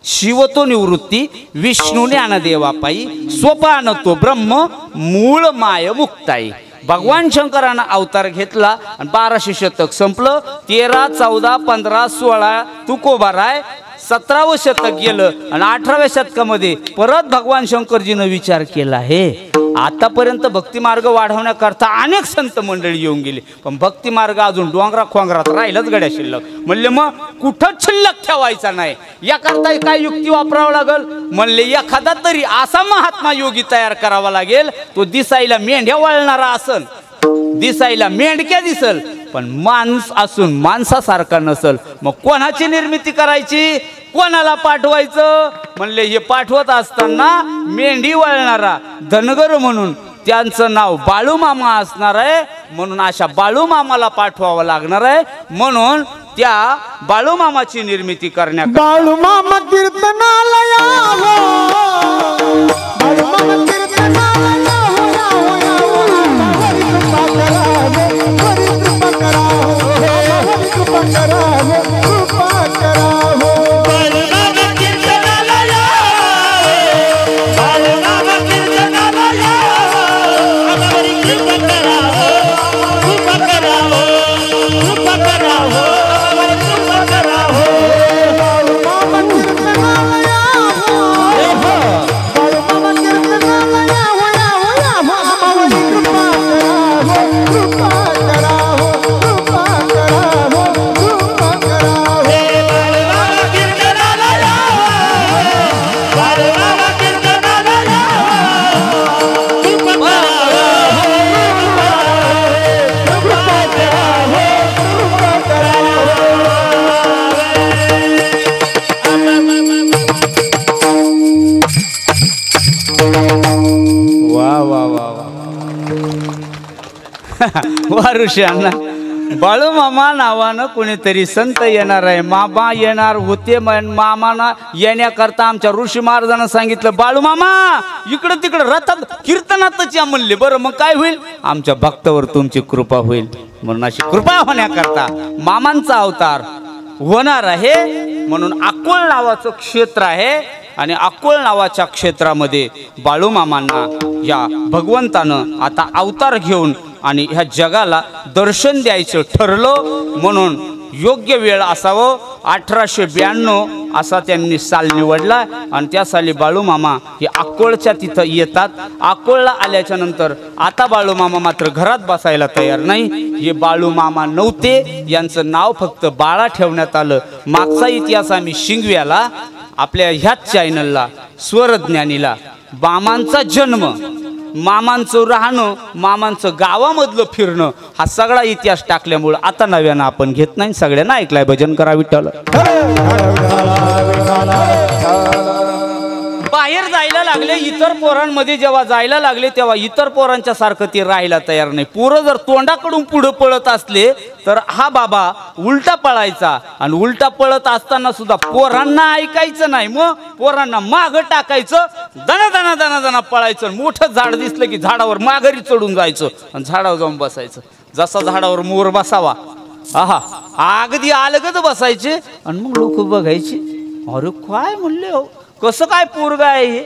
शिव तो निवृत्ती, विष्णू ज्ञानदेवापायी, स्वपान तो ब्रह्म, मूळ माय मुक्ताई. भगवान शंकरानं अवतार घेतला आणि 1200 शतक संपलं. 13, 14, 15, 16 तुकोबाराय. 17वं शतक गेलं आणि 18व्या शतकामध्ये परत भगवान शंकरजीनं विचार केला आहे. आतापर्यंत भक्ती मार्ग वाढवण्याकरता अनेक संत मंडळी येऊन गेली, पण भक्ती मार्ग अजून डोंगरा खोंगरात राहिलंच गड्या शिल्लक. म्हणले मग कुठंच शिल्लक ठेवायचा नाही. याकरता काय युक्ती वापरावं लागल. म्हणले एखादा तरी असा महात्मा योगी तयार करावा लागेल तो दिसायला मेंढ्या वळणारा असन, दिसायला मेंढक्या दिसल, पण माणूस असून माणसासारखा नसल. मग कोणाची निर्मिती करायची, कोणाला पाठवायचं. म्हणले हे पाठवत असताना मेंढी वळणारा धनगर म्हणून त्यांचं नाव बाळूमामा असणार आहे. म्हणून अशा बाळूमामाला पाठवावं लागणार आहे. म्हणून त्या बाळूमामाची निर्मिती करण्यात बाळूमामा कीर्तनाला यावं, बाळूमामा कीर्तनाला यावं, यावं, यावं, हरी कृपा करावं, हरी कृपा करावं, हरी कृपा करावं, कृपा करावं. बाळूमामा कीर्तनाला यावं, बाळूमामा कीर्तनाला यावं, हरी कृपा करावं, कृपा करावं, कृपा करावं, हरी कृपा करावं. बाळूमामा कीर्तनाला यावं, बाळूमामा कीर्तनाला यावं, यावं, यावं, हरी कृपा करावं, कृपा करावं, कृपा करावं, कृपा करावं. बाळूमामा कीर्तनाला यावं, बाळूमामा कीर्तनाला यावं, कृपा करावं, कृपा करावं, कृपा करावं. वा वा वा वा वा ऋषी अण्णा. बाळूमामा नावानं कोणीतरी संत येणार आहे. मामा येणार होते, मामाना येण्याकरता आमच्या ऋषी महाराजांना सांगितलं बाळूमामा इकडं तिकडं रथात कीर्तनातच या म्हणले. बरं मग काय होईल, आमच्या भक्तावर तुमची कृपा होईल. म्हणून अशी कृपा होण्याकरता मामांचा अवतार होणार आहे. म्हणून अकोळ नावाचं क्षेत्र आहे आणि अकोळ नावाच्या क्षेत्रामध्ये बाळूमामांना या भगवंतानं आता अवतार घेऊन आणि ह्या जगाला दर्शन द्यायचं ठरलं. म्हणून योग्य वेळ असावं 1892 असा त्यांनी साल निवडला आणि त्या साली बाळूमामा हे अक्कोळच्या तिथं येतात. अक्कोळला आल्याच्या नंतर आता बाळूमामा मात्र घरात बसायला तयार नाही. हे बाळूमामा नव्हते, यांचं नाव फक्त बाळा ठेवण्यात आलं. मागचा इतिहास आम्ही शिंगव्याला आपल्या ह्याच चॅनलला स्वरज्ञानीला मामांचा जन्म, मामांचं राहणं, मामांचं गावामधलं फिरणं हा सगळा इतिहास टाकल्यामुळं आता नव्यानं आपण घेत नाही. सगळ्यांना ऐकलाय भजन करा विठ्ठल. बाहेर जायला लागले, इतर पोरांमध्ये जेव्हा जायला लागले तेव्हा इतर पोरांच्या सारखं ते राहायला तयार नाही. पोरं जर तोंडाकडून पुढं पळत असले तर हा बाबा उलटा पळायचा आणि उलटा पळत असताना सुद्धा पोरांना ऐकायचं नाही. मग पोरांना मागं टाकायचं, दना दना दना दना पळायचं. मोठं झाड दिसलं की झाडावर माघारी चढून जायचं आणि झाडावर जाऊन बसायचं. जसा झाडावर मोर बसावा आहा अगदी अलगद बसायचे आणि मग लोक बघायचे, अरे काय म्हणले हो, कसं काय पोरग आहे हे.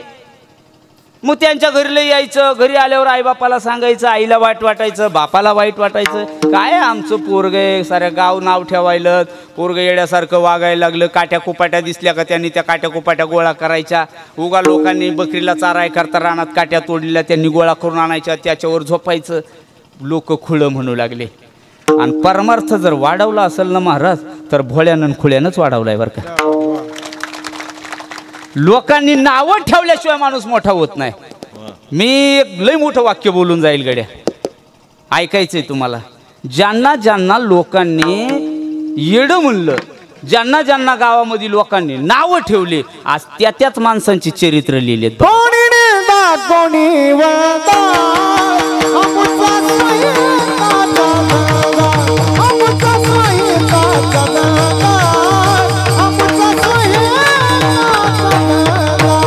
मग त्यांच्या घरीला यायचं, घरी आल्यावर आईबापाला सांगायचं, आईला वाईट वाटायचं, बापाला वाईट वाटायचं. काय आमचं पोरग आहे, साऱ्या गाव नाव ठेवायलं, पोरग येड्यासारखं वागायला लागलं. काट्या कुपाट्या दिसल्या का त्यांनी त्या काट्या कुपाट्या गोळा करायच्या. उगा लोकांनी बकरीला चाराय करता रानात काट्या तोडलेल्या त्यांनी गोळा करून आणायच्या, त्याच्यावर झोपायचं. लोक खुळं म्हणू लागले. आणि परमार्थ जर वाढवला असेल ना महाराज तर भोळ्यानं खुळ्यानंच वाढवलाय बरं का. लोकांनी नावं ठेवल्याशिवाय माणूस मोठा होत नाही. मी एक लय मोठं वाक्य बोलून जाईल गड्या, ऐकायचंय तुम्हाला. ज्यांना ज्यांना लोकांनी येडं म्हणलं, ज्यांना ज्यांना गावामध्ये लोकांनी नावं ठेवले, आज त्या त्याच माणसांची चरित्र लिहिले. कोणी नेता कोणी वळता, आमचा स्वयंपाकाचा धंदा, आमचा स्वयंपाकाचा धंदा, आमचा स्वयंपाकाचा धंदा.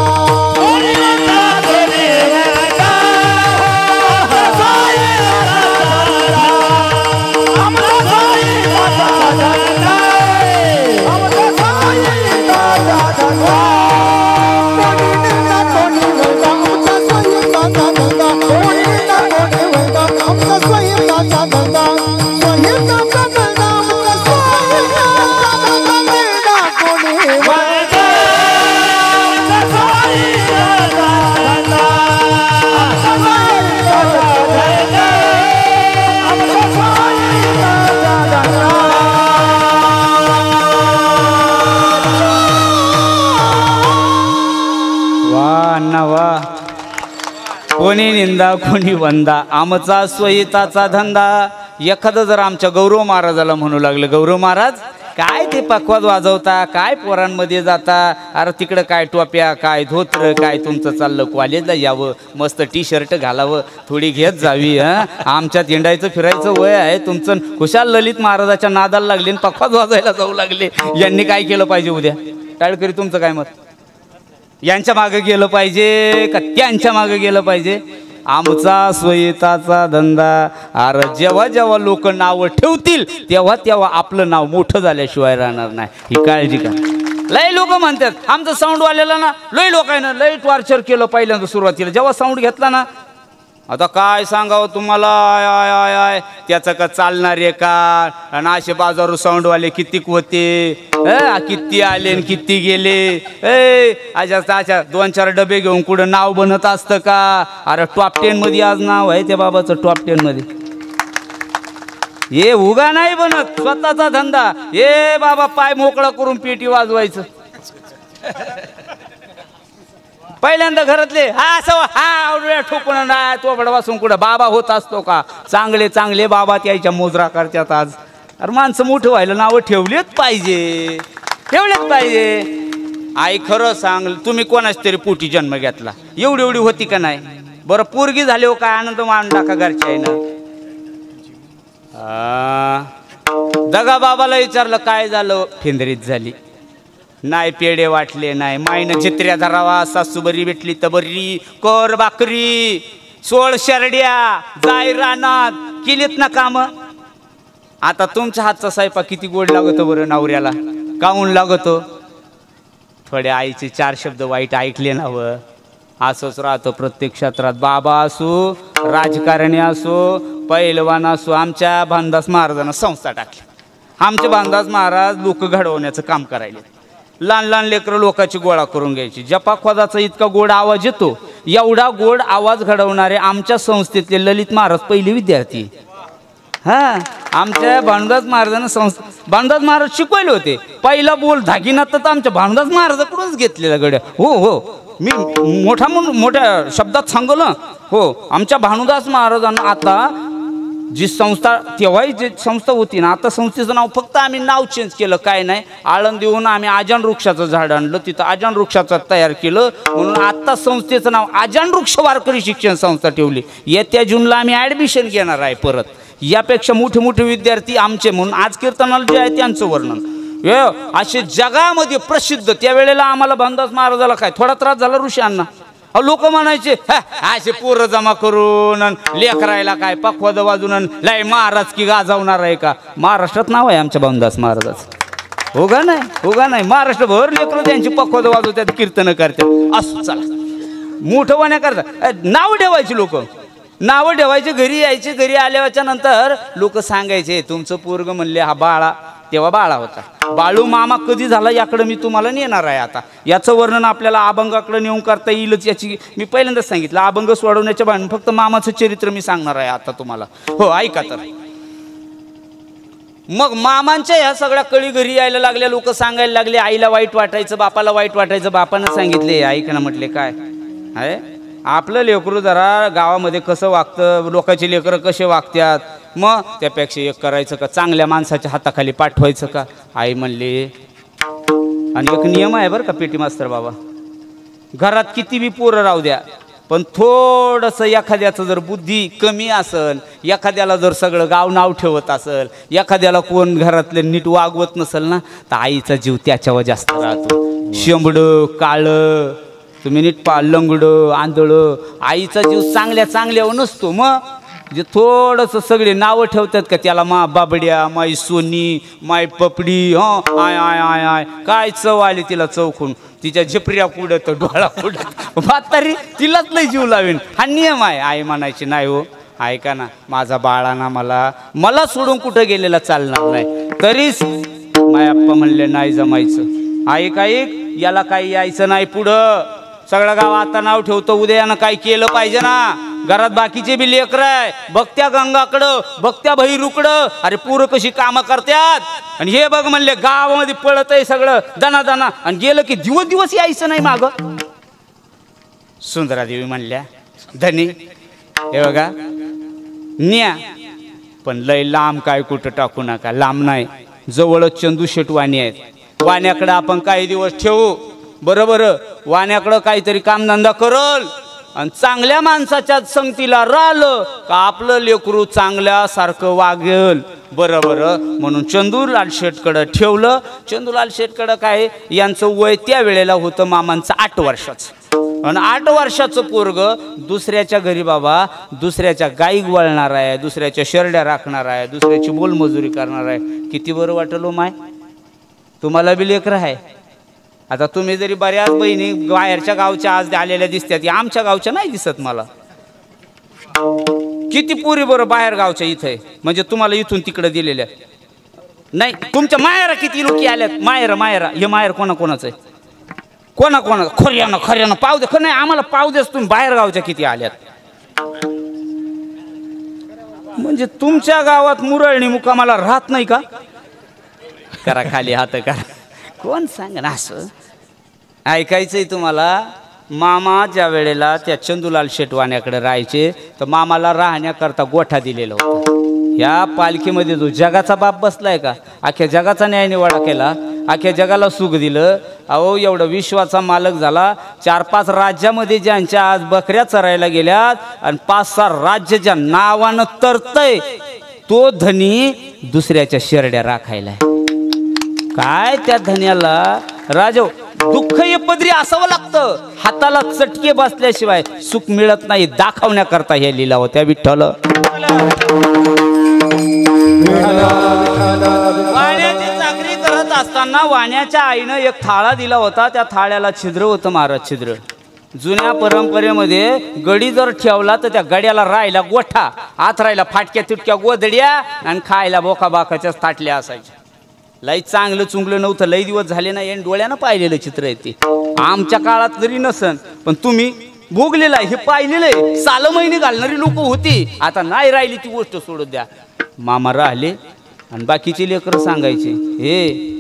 कोणी नेता कोणी वळता, आमचा स्वयंपाकाचा धंदा, आमचा स्वयंपाकाचा धंदा. कोणी नेता कोणी वळता, आमचा स्वयंपाकाचा धंदा, कोणी नेता कोणी वळता, आमचा स्वयंपाकाचा धंदा, स्वयंपाकाचा धंदा, आमचा स्वयंपाकाचा धंदा. कोणी वळता, वा ना वा. कोणी निंदा कोणी वंदा, आमचा स्वयंपाकाचा धंदा. एखादं जर आमच्या गौरव महाराजाला म्हणू लागलं, गौरव महाराज काय ते पक्वाद वाजवता, काय पोरांमध्ये जाता, अरे तिकडं काय टोप्या, काय धोत्र, काय तुमचं चाललं कॉलेजला यावं, मस्त टी-शर्ट घालावं, थोडी घेत जावी. आमच्यात हिंडायचं फिरायचं वय आहे तुमचं. खुशाल ललित महाराजाच्या नादाला लागले आणि पक्वाद वाजायला जाऊ लागले. यांनी काय केलं पाहिजे उद्या? टाळकरी तुमचं काय मत? यांच्या मागं गेलं पाहिजे का त्यांच्या मागं गेलं पाहिजे? आमचा स्वयंपाकाचा धंदा. अरे जेव्हा जेव्हा लोक नावं ठेवतील तेव्हा तेव्हा आपलं नाव मोठं झाल्याशिवाय राहणार नाही, ही काळजी का. लय लोक म्हणतात आमचं साऊंडवाल्याला ना लय लोकांना लय टॉर्चर केलं पहिल्यांदा सुरुवातीला. जेव्हा साऊंड घेतला ना, आता काय सांगावं तुम्हाला, आय आय आय आय त्याचं का चालणार आहे का. आणि असे बाजारू साऊंडवाले कितीक होते, किती आले आणि किती गेले. अच्छा 2-4 डबे घेऊन कुठं नाव बनत असतं का. अरे टॉप 10 मध्ये आज नाव आहे त्या बाबाचं, टॉप 10 मध्ये. हे उगा नाही बनत, स्वतःचा धंदा. हे बाबा पाय मोकळा करून पेटी वाजवायचं. पहिल्यांदा घरातले हा असं हा ठोकून तोबड वासून कुठं बाबा होत असतो का. चांगले चांगले बाबा त्याच्या मोजरा करतात आज. अरे माणसं मोठं व्हायला नावं ठेवलेच पाहिजे, ठेवलेच पाहिजे. आई खरं सांग, तुम्ही कोणाच तरी पोटी जन्म घेतला, एवढी एवढी होती का नाही. बरं पोरगी झाली हो, काय आनंद मान टाका घरच्या आहे ना. दगा बाबाला विचारलं काय झालं, फिंदरीत झाली. नाही पेढे वाटले नाही, माईनं चित्र्या धरावा, सासू बरी भेटली तर बरी, कर बाकरी, 16 शेरड्या, जाय रानात, केलीत ना काम. आता तुमच्या हातचा स्वयंपाक किती गोड लागतो बरं नवऱ्याला, काऊन लागतो. थोडे आईचे 4 शब्द वाईट ऐकले ना व. असंच राहतं प्रत्येक क्षेत्रात. बाबा असो, राजकारणी असो, पैलवान असो. आमच्या भानदास महाराजांना संस्था टाकली. आमचे भानदास महाराज लोक घडवण्याचं काम करायले. लहान लहान लेकरं लोकांची गोळा करून घ्यायची. जपाखवादाचा इतका गोड आवाज येतो, एवढा गोड आवाज घडवणारे आमच्या संस्थेतले ललित महाराज पहिले विद्यार्थी. हां, आमच्या भानुदास महाराजांना भानुदास महाराज शिकवले होते. पहिला बोल धागिनात तर आमच्या भानुदास महाराजाकडूनच घेतलेला गड्या. हो हो, मी मोठ्या शब्दात सांगलं. हो, आमच्या भानुदास महाराजांना आता जी संस्था, तेव्हाही जी संस्था होती ना, आता संस्थेचं नाव फक्त आम्ही नाव चेंज केलं, काय नाही. आळंदीहून आम्ही आजान वृक्षाचं झाड आणलं, तिथं आजान वृक्षाचं तयार केलं, म्हणून आत्ता संस्थेचं नाव आजान वृक्ष वारकरी शिक्षण संस्था ठेवली. येत्या जूनला आम्ही ॲडमिशन घेणार आहे परत. यापेक्षा मोठे मोठे विद्यार्थी आमचे, म्हणून आज कीर्तनाला जे आहे त्यांचं वर्णन असे जगामध्ये प्रसिद्ध. त्यावेळेला आम्हाला भानदास महाराजाला काय थोडा त्रास झाला ऋषींना. लोक म्हणायचे असे पोरं जमा करून लेकरायला काय पखवाद वाजून लय महाराज की गाजावणार आहे का. महाराष्ट्रात नाव आहे आमच्या भानदास महाराजाचं. हो का नाही, हो का नाही. महाराष्ट्रभर लेकरं त्यांची पखवाद वाजवतात, कीर्तन करतात. असं चला मोठं वाण्या करतात, नाव ठेवायची लोक, नावं ठेवायचे. घरी यायचे, घरी आल्याच्या नंतर लोक सांगायचे तुमचं पोरग म्हणले हा बाळा. तेव्हा बाळा होता. बाळू मामा कधी झाला याकडे मी तुम्हाला नेणार आहे. आता याचं वर्णन आपल्याला अभंगाकडे नेऊन करता येईलच. याची मी पहिल्यांदाच सांगितलं, अभंग सोडवण्याच्या भान फक्त मामाचं चरित्र मी सांगणार आहे आता तुम्हाला. हो, ऐका तर. मग मामांच्या ह्या सगळ्या कळी घरी यायला लागल्या. लोक सांगायला लागले आईला वाईट वाटायचं, बापाला वाईट वाटायचं. बापानं सांगितले ऐक ना, म्हटले काय आहे आपलं लेकरू जरा गावामध्ये कसं वागतं, लोकांची लेकरं कसे वागतात, मग त्यापेक्षा एक करायचं का, चांगल्या माणसाच्या हाताखाली पाठवायचं का. आई म्हणले. आणि एक नियम आहे बरं का पेटी मास्तर बाबा, घरात किती बी पोरं राहू द्या, पण थोडंसं एखाद्याचं जर बुद्धी कमी असेल, एखाद्याला जर सगळं गाव नाव ठेवत असेल, एखाद्याला कोण घरातले नीट वागवत नसेल ना, तर आईचा जीव त्याच्यावर जास्त राहतो. शेंबडं काळं तुम्ही नीट पा, लंगडं आंधळं, आईचा जीव चांगल्या चांगल्यावर नसतो. मग जे थोडंसं सगळे नावं ठेवतात का त्याला, मा बाबड्या, माई सोनी, माई पपडी, आय आय आय आय, काय चव आली तिला चौकून, तिच्या झेपऱ्या कुडत डोळा कुडत, म्हातारी तिलाच लय जीव लावेन. हा नियम आहे. आई म्हणायची नाही हो, ऐका ना माझा बाळाना मला सोडून कुठं गेलेला चालणार नाही. तरीच मायप्पा म्हणले नाही जमायचं. ऐक याला काही यायचं नाही पुढं. सगळं गाव आता नाव ठेवतो, उद्या यानं काही केलं पाहिजे ना. घरात बाकीचे बी लेकर आहे, बघत्या गंगाकडं, बघत्या भैरूकडं, अरे पोरं कशी कामं करतात. आणि हे बघ म्हणले गावामध्ये पळत आहे सगळं दना दना, आणि गेलं की दिवस दिवस यायचं नाही माग. सुंदरादेवी म्हणल्या धनी हे बघा न्या, पण लय लांब काय कुठं टाकू नका. लांब नाही, जवळच चंदू शेट वाणी आहेत. वाण्याकडं आपण काही दिवस ठेवू. बरोबर, वाण्याकडं काहीतरी कामधंदा करल आणि चांगल्या माणसाच्या संगतीला राहिलं का आपलं लेकरू चांगल्यासारखं वागेल. बरोबर, म्हणून चंदूलाल शेटकडं ठेवलं. चंदूलाल शेटकडं काय यांचं वय त्या वेळेला होतं मामांचं 8 वर्षाचं. आणि 8 वर्षाचं पोरग दुसऱ्याच्या घरी बाबा, दुसऱ्याच्या गाई वळणार आहे, दुसऱ्याच्या शेरड्या राखणार आहे, दुसऱ्याची मोलमजुरी करणार आहे. किती बरं वाटलं माय. तुम्हाला बी लेकर आहे. आता तुम्ही जरी बऱ्याच बहिणी बाहेरच्या गावच्या आज आलेल्या दिसतात, आमच्या गावच्या नाही दिसत मला. किती पुरी बरं बाहेर गावच्या इथे, म्हणजे तुम्हाला इथून तिकडे दिलेल्या नाही. तुमच्या मायरा किती लोक आल्यात. मायरा हे मायर कोणाकोणाचं आहे, कोणा खऱ्यानं पाव दे. नाही आम्हाला पाव देस. तुम्ही बाहेर गावच्या किती आल्यात. म्हणजे तुमच्या गावात मुरळणी मुकामाला राहत नाही का. करा खाली हात करा. कोण सांग ना असं. ऐकायचंय तुम्हाला. मामा ज्या वेळेला त्या चंदूलाल शेटवाण्याकडे राहायचे, तर मामाला राहण्याकरता गोठा दिलेला होता. या पालखीमध्ये जो जगाचा बाप बसलाय का, अख्ख्या जगाचा न्याय निवाडा केला, अख्ख्या जगाला सुख दिलं. अहो एवढं विश्वाचा मालक झाला. 4-5 राज्यामध्ये ज्यांच्या आज बकऱ्या चरायला गेल्यात आणि 5-6 राज्य ज्या नावानं तरतय, तो धनी दुसऱ्याच्या शेरड्या राखायला. काय त्या धन्याला राजो दुःख हे पदरी असावं लागतं. हाताला चटके बसल्याशिवाय सुख मिळत नाही. दाखवण्याकरता हे लिला होत्या विठ्ठल. वाण्याची चाकरी करत असताना वाण्याच्या आईनं एक थाळा दिला होता. त्या थाळ्याला छिद्र होतं, महाराज छिद्र. जुन्या परंपरेमध्ये गडी जर ठेवला तर त्या गड्याला राहायला गोठा, आत राहायला फाटक्या तुटक्या गोदड्या आणि खायला बोका बाकाच्याच ताटल्या असायच्या. लई चांगलं चुंगलं नव्हतं, लई दिवस झाले ना, या डोळ्यानं पाहिलेलं चित्र आहे ते. आमच्या काळात जरी नसन पण तुम्ही भोगलेलं आहे, हे पाहिलेलं आहे. साल महिने घालणारी लोक होती, आता नाही राहिली ती गोष्ट सोडून द्या. मामा राहिले आणि बाकीचे लेकरं सांगायचे, हे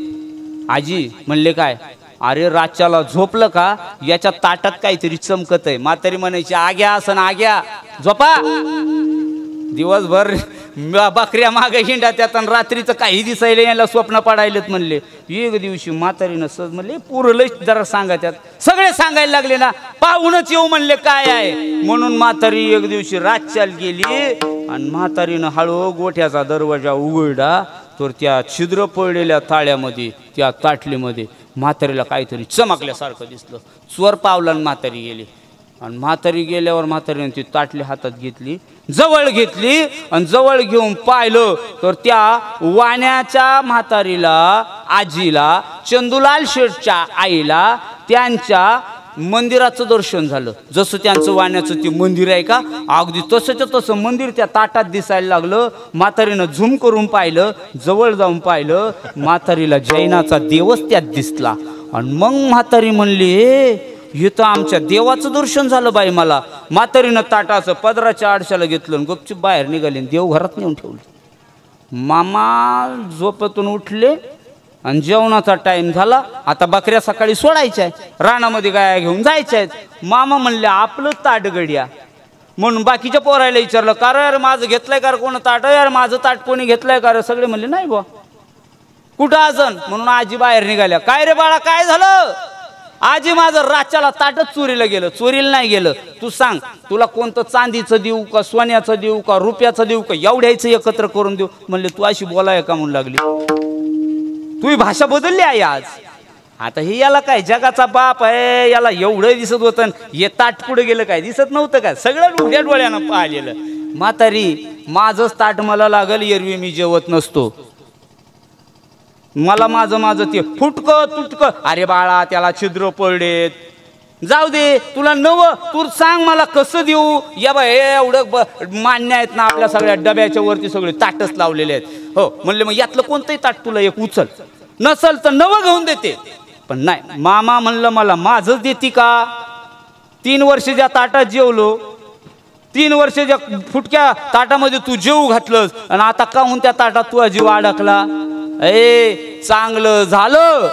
आजी म्हणले काय, अरे रातच्याला झोपलं का याच्या ताटात काहीतरी चमकत आहे. म्हातारी म्हणायची आग्या असं ना आग्या झोपा. दिवसभर बकऱ्या मागे हिंडा त्यात आणि रात्रीचं काही दिसायला यायला स्वप्न पडायलेत म्हणले. एक दिवशी म्हातारीनं सहज म्हणले पुरलंच जरा सांगा, त्यात सगळे सांगायला लागले ना, पाहूनच येऊ म्हणले काय आहे. म्हणून म्हातारी एक दिवशी रातच्याल गेली आणि म्हातारीनं हळू गोठ्याचा दरवाजा उघडला तर त्या छिद्र पडलेल्या थाळ्यामध्ये, त्या ताटलीमध्ये म्हातारीला काहीतरी चमकल्यासारखं दिसलं. चोर पावला आणि म्हातारी गेली. आणि म्हातारी गेल्यावर म्हातारीने ती ताटली हातात घेतली, जवळ घेतली आणि जवळ घेऊन पाहिलं तर त्या वाण्याच्या म्हातारीला, आजीला, चंदूलाल शेठच्या आईला त्यांच्या मंदिराचं दर्शन झालं. जसं त्यांचं वाण्याचं ते मंदिर आहे का, अगदी तसंच्या तसं मंदिर त्या ताटात दिसायला लागलं. म्हातारीनं झूम करून पाहिलं, जवळ जाऊन पाहिलं, म्हातारीला जैनाचा देवच त्यात दिसला. आणि मग म्हातारी म्हणली, हे तर आमच्या देवाचं दर्शन झालं बाई मला. म्हातारीनं ताटाचं पदराच्या आडशाला घेतलं आणि गपचूप बाहेर निघाले, देवघरात नेऊन ठेवले. मामा झोपेतून उठले आणि जेवणाचा टाइम झाला. आता बकऱ्या सकाळी सोडायच्या आहे, रानामध्ये गाया घेऊन जायच्या आहेत. मामा म्हणले आपलं ताट गड्या. म्हणून बाकीच्या पोरायला विचारलं, का यार माझं घेतलंय का कोण ताट, यार माझं ताट कोणी घेतलंय का. सगळे म्हणले नाही बा. कुठं अजून. म्हणून आजी बाहेर निघाल्या. काय रे बाळा काय झालं. आजी माझं रातच्याला ताटच चोरीला गेलं. चोरीला नाही गेलं. तू सांग तुला कोणतं चांदीचं देऊ का, सोन्याचं देऊ का, रुपयाचं देऊ का, एवढ्याचं एकत्र करून देऊ. म्हणले तू अशी बोलाय का म्हणून लागली, तू भाषा बदलली आहे आज. आता हे याला काय जगाचा बाप आहे, याला एवढं दिसत होतं, हे ताट पुढे गेलं काय दिसत नव्हतं काय, सगळं उघड्या डोळ्यानं पाहिलेलं. म्हातारी माझंच ताट मला लागल, एरवी मी जेवत नसतो, मला माझं ते फुटकं तुटकं. अरे बाळा त्याला छिद्र पडलेत, जाऊ दे तुला नव, तू सांग मला कसं देऊ. या बा हे एवढं मान्य आहेत ना, आपल्या सगळ्या डब्याच्या वरती सगळे ताटच लावलेले आहेत. हो म्हणले मग यातलं कोणतंही ताट तुला एक उचल, नसल तर नवं घेऊन देते. पण नाही, मामा म्हणलं मला माझंच देती का. 3 वर्ष ज्या ताटात जेवलो, 3 वर्ष ज्या फुटक्या ताटामध्ये तू जेवू घातलंस आणि आता काहून त्या ताटात तुझा जीव अडकला. ए चांगलं झालं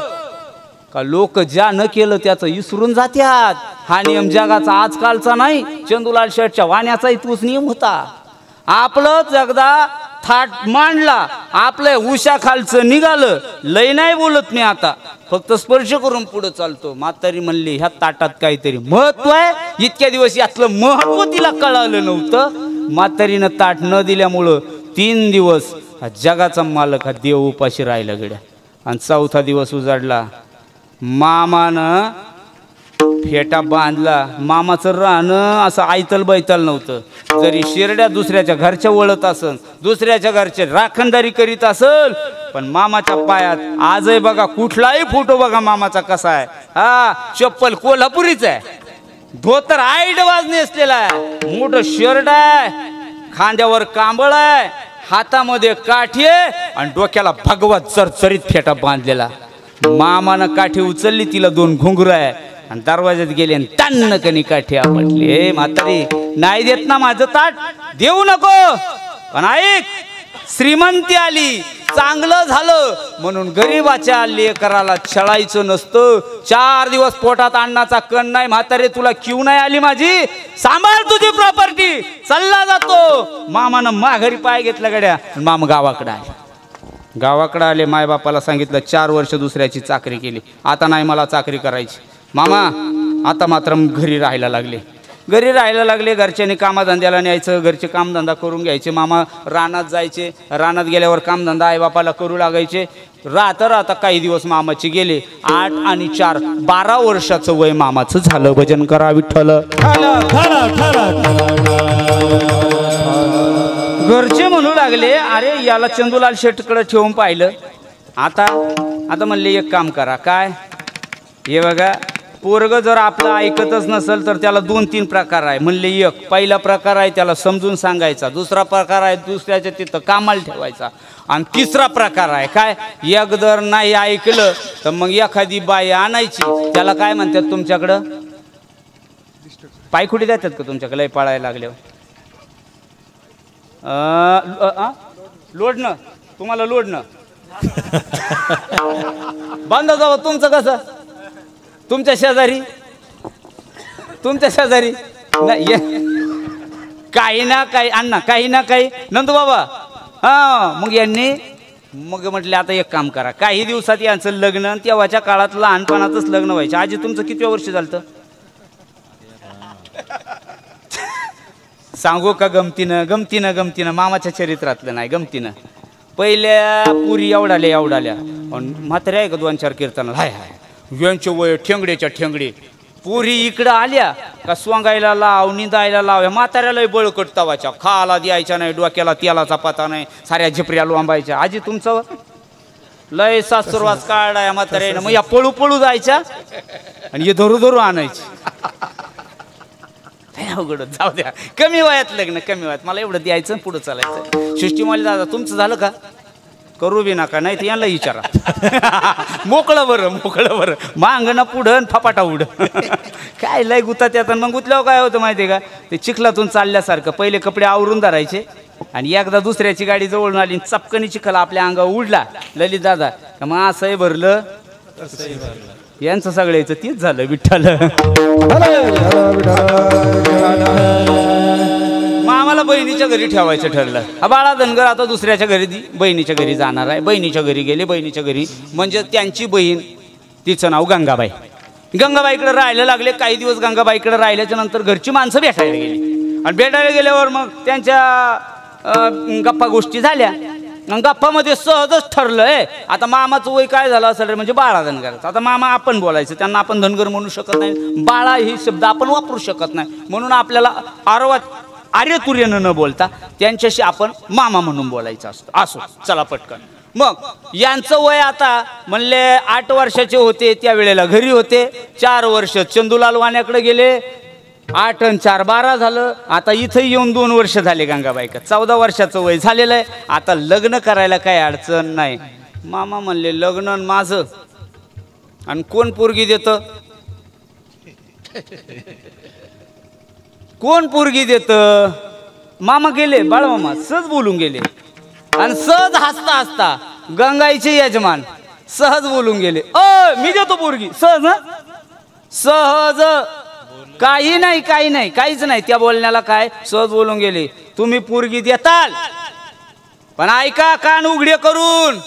का लोक ज्या न केलं त्याचं विसरून जात्यात. हा नियम जगाचा आजकालचा नाही, चंदूलाल शेठच्या वाण्याचाही तोच नियम होता. आपलंच एकदा थाट मांडला, आपल्या उशा खालचं निघालं. लय नाही बोलत मी आता, फक्त स्पर्श करून पुढे चालतो. म्हातारी म्हणली ह्या ताटात काहीतरी महत्व आहे. इतक्या दिवस यातलं महत्व तिला कळालं नव्हतं. म्हातारीनं ताट न दिल्यामुळं 3 दिवस जगाचा मालक हा देव उपाशी राहिला गड्या. आणि 4था दिवस उजाडला. मामानं फेटा बांधला. मामाचं राहणं असं आयतल बैतल नव्हतं. जरी शिरड्या दुसऱ्याच्या घरच्या वळत असल, दुसऱ्याच्या घरचे राखणदारी करीत असल, पण मामाच्या पायात आजही बघा कुठलाही फोटो बघा मामाचा कसा आहे. हा चप्पल कोल्हापुरीच आहे, धोतर आईडवाज नेसलेला आहे, मोठं शर्ट आहे, खांद्यावर कांबळ आहे, हातामध्ये काठी आहे आणि डोक्याला भगवा चरचरीत फेटा बांधलेला. मामानं काठी उचलली, तिला 2 घुंगरू आहे आणि दरवाज्यात गेले आणि तान्न कनी काठी आपटली. हे म्हातारी नाही देत ना माझं ताट, देऊ नको. पण ऐक, श्रीमंती आली, चांगलं झालं म्हणून गरीबाच्या लेकराला छळायचं नसतं. 4 दिवस पोटात अन्नाचा कण नाही. म्हातारे तुला क्यू नाही आली माझी, सांभाळ तुझी प्रॉपर्टी, चालला जातो. मामानं माघारी पाय घेतला गड्या. मामा गावाकडे आले. गावाकडे आले, मायबापाला सांगितलं 4 वर्ष दुसऱ्याची चाकरी केली, आता नाही मला चाकरी करायची. मामा आता मात्र घरी राहायला लागले. घरच्यांनी कामाधंद्याला न्यायचं, घरचे कामधंदा करून घ्यायचे. मामा रानात जायचे, रानात गेल्यावर कामधंदा आईबापाला करू लागायचे. राहता काही दिवस मामाचे गेले. 8 आणि 4 12 वर्षाचं वय मामाचं झालं. भजन करा विठ्ठल. घरचे म्हणू लागले, अरे याला चंदूलाल शेठकडे ठेवून पाहिलं. आता म्हणले एक काम करा. काय हे बघा, पोरग जर आपलं ऐकतच नसेल तर त्याला 2-3 प्रकार आहे. म्हणले एक पहिला प्रकार आहे त्याला समजून सांगायचा, दुसरा प्रकार आहे दुसऱ्याच्या तिथं कामाला ठेवायचा, आणि तिसरा प्रकार आहे काय, एक जर नाही ऐकलं तर मग एखादी बाई आणायची, त्याला काय म्हणतात तुमच्याकडं, पायखुटी देतात का तुमच्याकडे लय पाळायला लागल्यावर? लोडणं, तुम्हाला लोडणं बांधा जावं. तुमचं कसं, तुमच्या शेजारी नाही काही ना काही अण्णा, काही ना काही नंदू बाबा. हा मग यांनी मग म्हटले आता एक काम करा, काही दिवसात यांचं लग्न, तेव्हाच्या काळात लहानपणातच लग्न व्हायचं. आजी तुमचं किती वर्ष झालं सांगू का? गमतीनं मामाच्या चरित्रातलं नाही, गमतीनं. पहिल्या पुरी एवढाल्या म्हाताऱ्या आहे का 2-4 कीर्तनाला, हाय यांचे वय ठेंगडेच्या ठेंगडे. पुरी इकडं आल्या का स्वांगायला लाव, निंदायला लाव. म्हाताऱ्याला बळकट तवाच्या, खाला द्यायच्या नाही, डोक्याला तेलाचा पता नाही, साऱ्या झिपऱ्या लोंबायच्या. आजी तुमचं लय सासुरवास काढाय म्हाताऱ्यानं. मग या पळू जायच्या आणि हे धरू आणायची. अवघड, जाऊ द्या. कमी वयात लग्न, कमी वयात मला एवढं द्यायचं, पुढं चालायचं. सृष्टीमाली दादा तुमचं झालं का? करू बी नका, नाही तर यांना विचारा. मोकळं बरं मांगणं पुढं फपाटा उड. काय लय गुतात येतात. मग गुतल्यावर काय होतं माहिती आहे का, ते चिखलातून चालल्यासारखं पहिले कपडे आवरून धरायचे आणि एकदा दुसऱ्याची गाडी जवळून आली, चपकनी चिखल आपल्या अंगावर उडला ललित दादा, मग असंही भरलं यांचं सगळ्याचं तीच झालं. विठ्ठल मग आम्हाला बहिणीच्या घरी ठेवायचं ठरलं. हा बाळा धनगर आता दुसऱ्याच्या घरी बहिणीच्या घरी जाणार आहे. बहिणीच्या घरी गेले, बहिणीच्या घरी म्हणजे त्यांची बहीण, तिचं नाव गंगाबाईकडे राहायला लागले. काही दिवस गंगाबाईकडे राहिल्याच्या नंतर घरची माणसं भेटायला गेली आणि भेटायला गेल्यावर मग त्यांच्या गप्पा गोष्टी झाल्या. गप्पामध्ये सहजच ठरलं आता मामाचं वय काय झालं असेल रे, म्हणजे बाळा धनगराचं. आता मामा आपण बोलायचं, त्यांना आपण धनगर म्हणू शकत नाही, बाळा ही शब्द आपण वापरू शकत नाही, म्हणून आपल्याला आर्यतुर्यानं न बोलता त्यांच्याशी आपण मामा म्हणून बोलायचं असतं. असो चला पटकन. मग यांचं वय आता म्हणले 8 वर्षाचे होते, त्यावेळेला घरी होते. 4 वर्ष चंदूलाल वाण्याकडे गेले, 8 आणि 4 12 झालं. आता इथं येऊन 2 वर्ष झाले गंगाबाईका, 14 वर्षाचं वय झालेलं आहे. आता लग्न करायला काही अडचण नाही. मामा म्हणले लग्न माझं आणि कोण पोरगी देतं, कोण पोरगी देतं. मामा गेले, बाळमामा सहज बोलून गेले आणि सहज हसता गंगाईचे यजमान सहज बोलून गेले, मी देतो पोरगी. सहज काही नाही, काहीच नाही. त्या बोलण्याला काय, सहज बोलून गेले. तुम्ही पोरगी देताल, पण ऐका कान उघडे करून,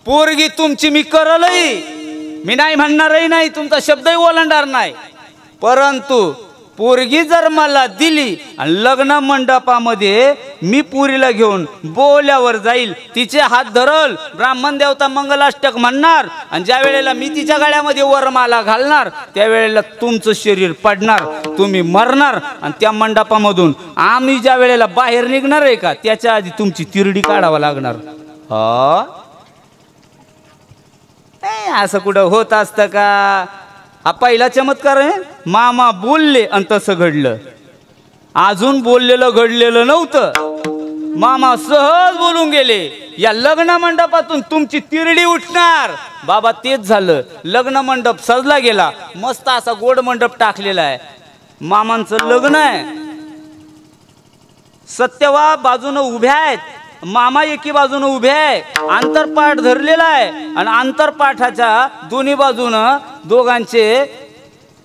पोरगी तुमची मी करलही, मी नाही म्हणणारही नाही, तुमचा शब्दही ओलांडणार नाही. परंतु पोरगी जर मला दिली आणि लग्न मंडपामध्ये मी पुरीला घेऊन बोल्यावर जाईल, तिचे हात धरल, ब्राह्मण देवता मंगलाष्टक म्हणणार आणि ज्या वेळेला मी तिच्या गळ्यामध्ये वरमाला घालणार त्यावेळेला तुमचं शरीर पडणार, तुम्ही मरणार आणि त्या मंडपामधून आम्ही ज्या वेळेला बाहेर निघणार आहे का त्याच्या आधी तुमची तिरडी काढावा लागणार. असं कुठं होत असतं का? हा पहिला चमत्कार आहे. मामा बोलले आणि तसं घडलं. अजून बोललेलं घडलेलं नव्हतं. मामा सहज बोलून गेले, या लग्न मंडपातून तुमची तिरडी उठणार. बाबा तेच झालं. लग्न मंडप सजला गेला, मस्त असा गोड मंडप टाकलेला आहे. मामांचं लग्न आहे. सत्यवा बाजूनं उभ्या आहेत, मामा एकी बाजूने उभे आहे, आंतरपाठ धरलेला आहे आणि आंतरपाठाच्या दोन्ही बाजूनं दोघांचे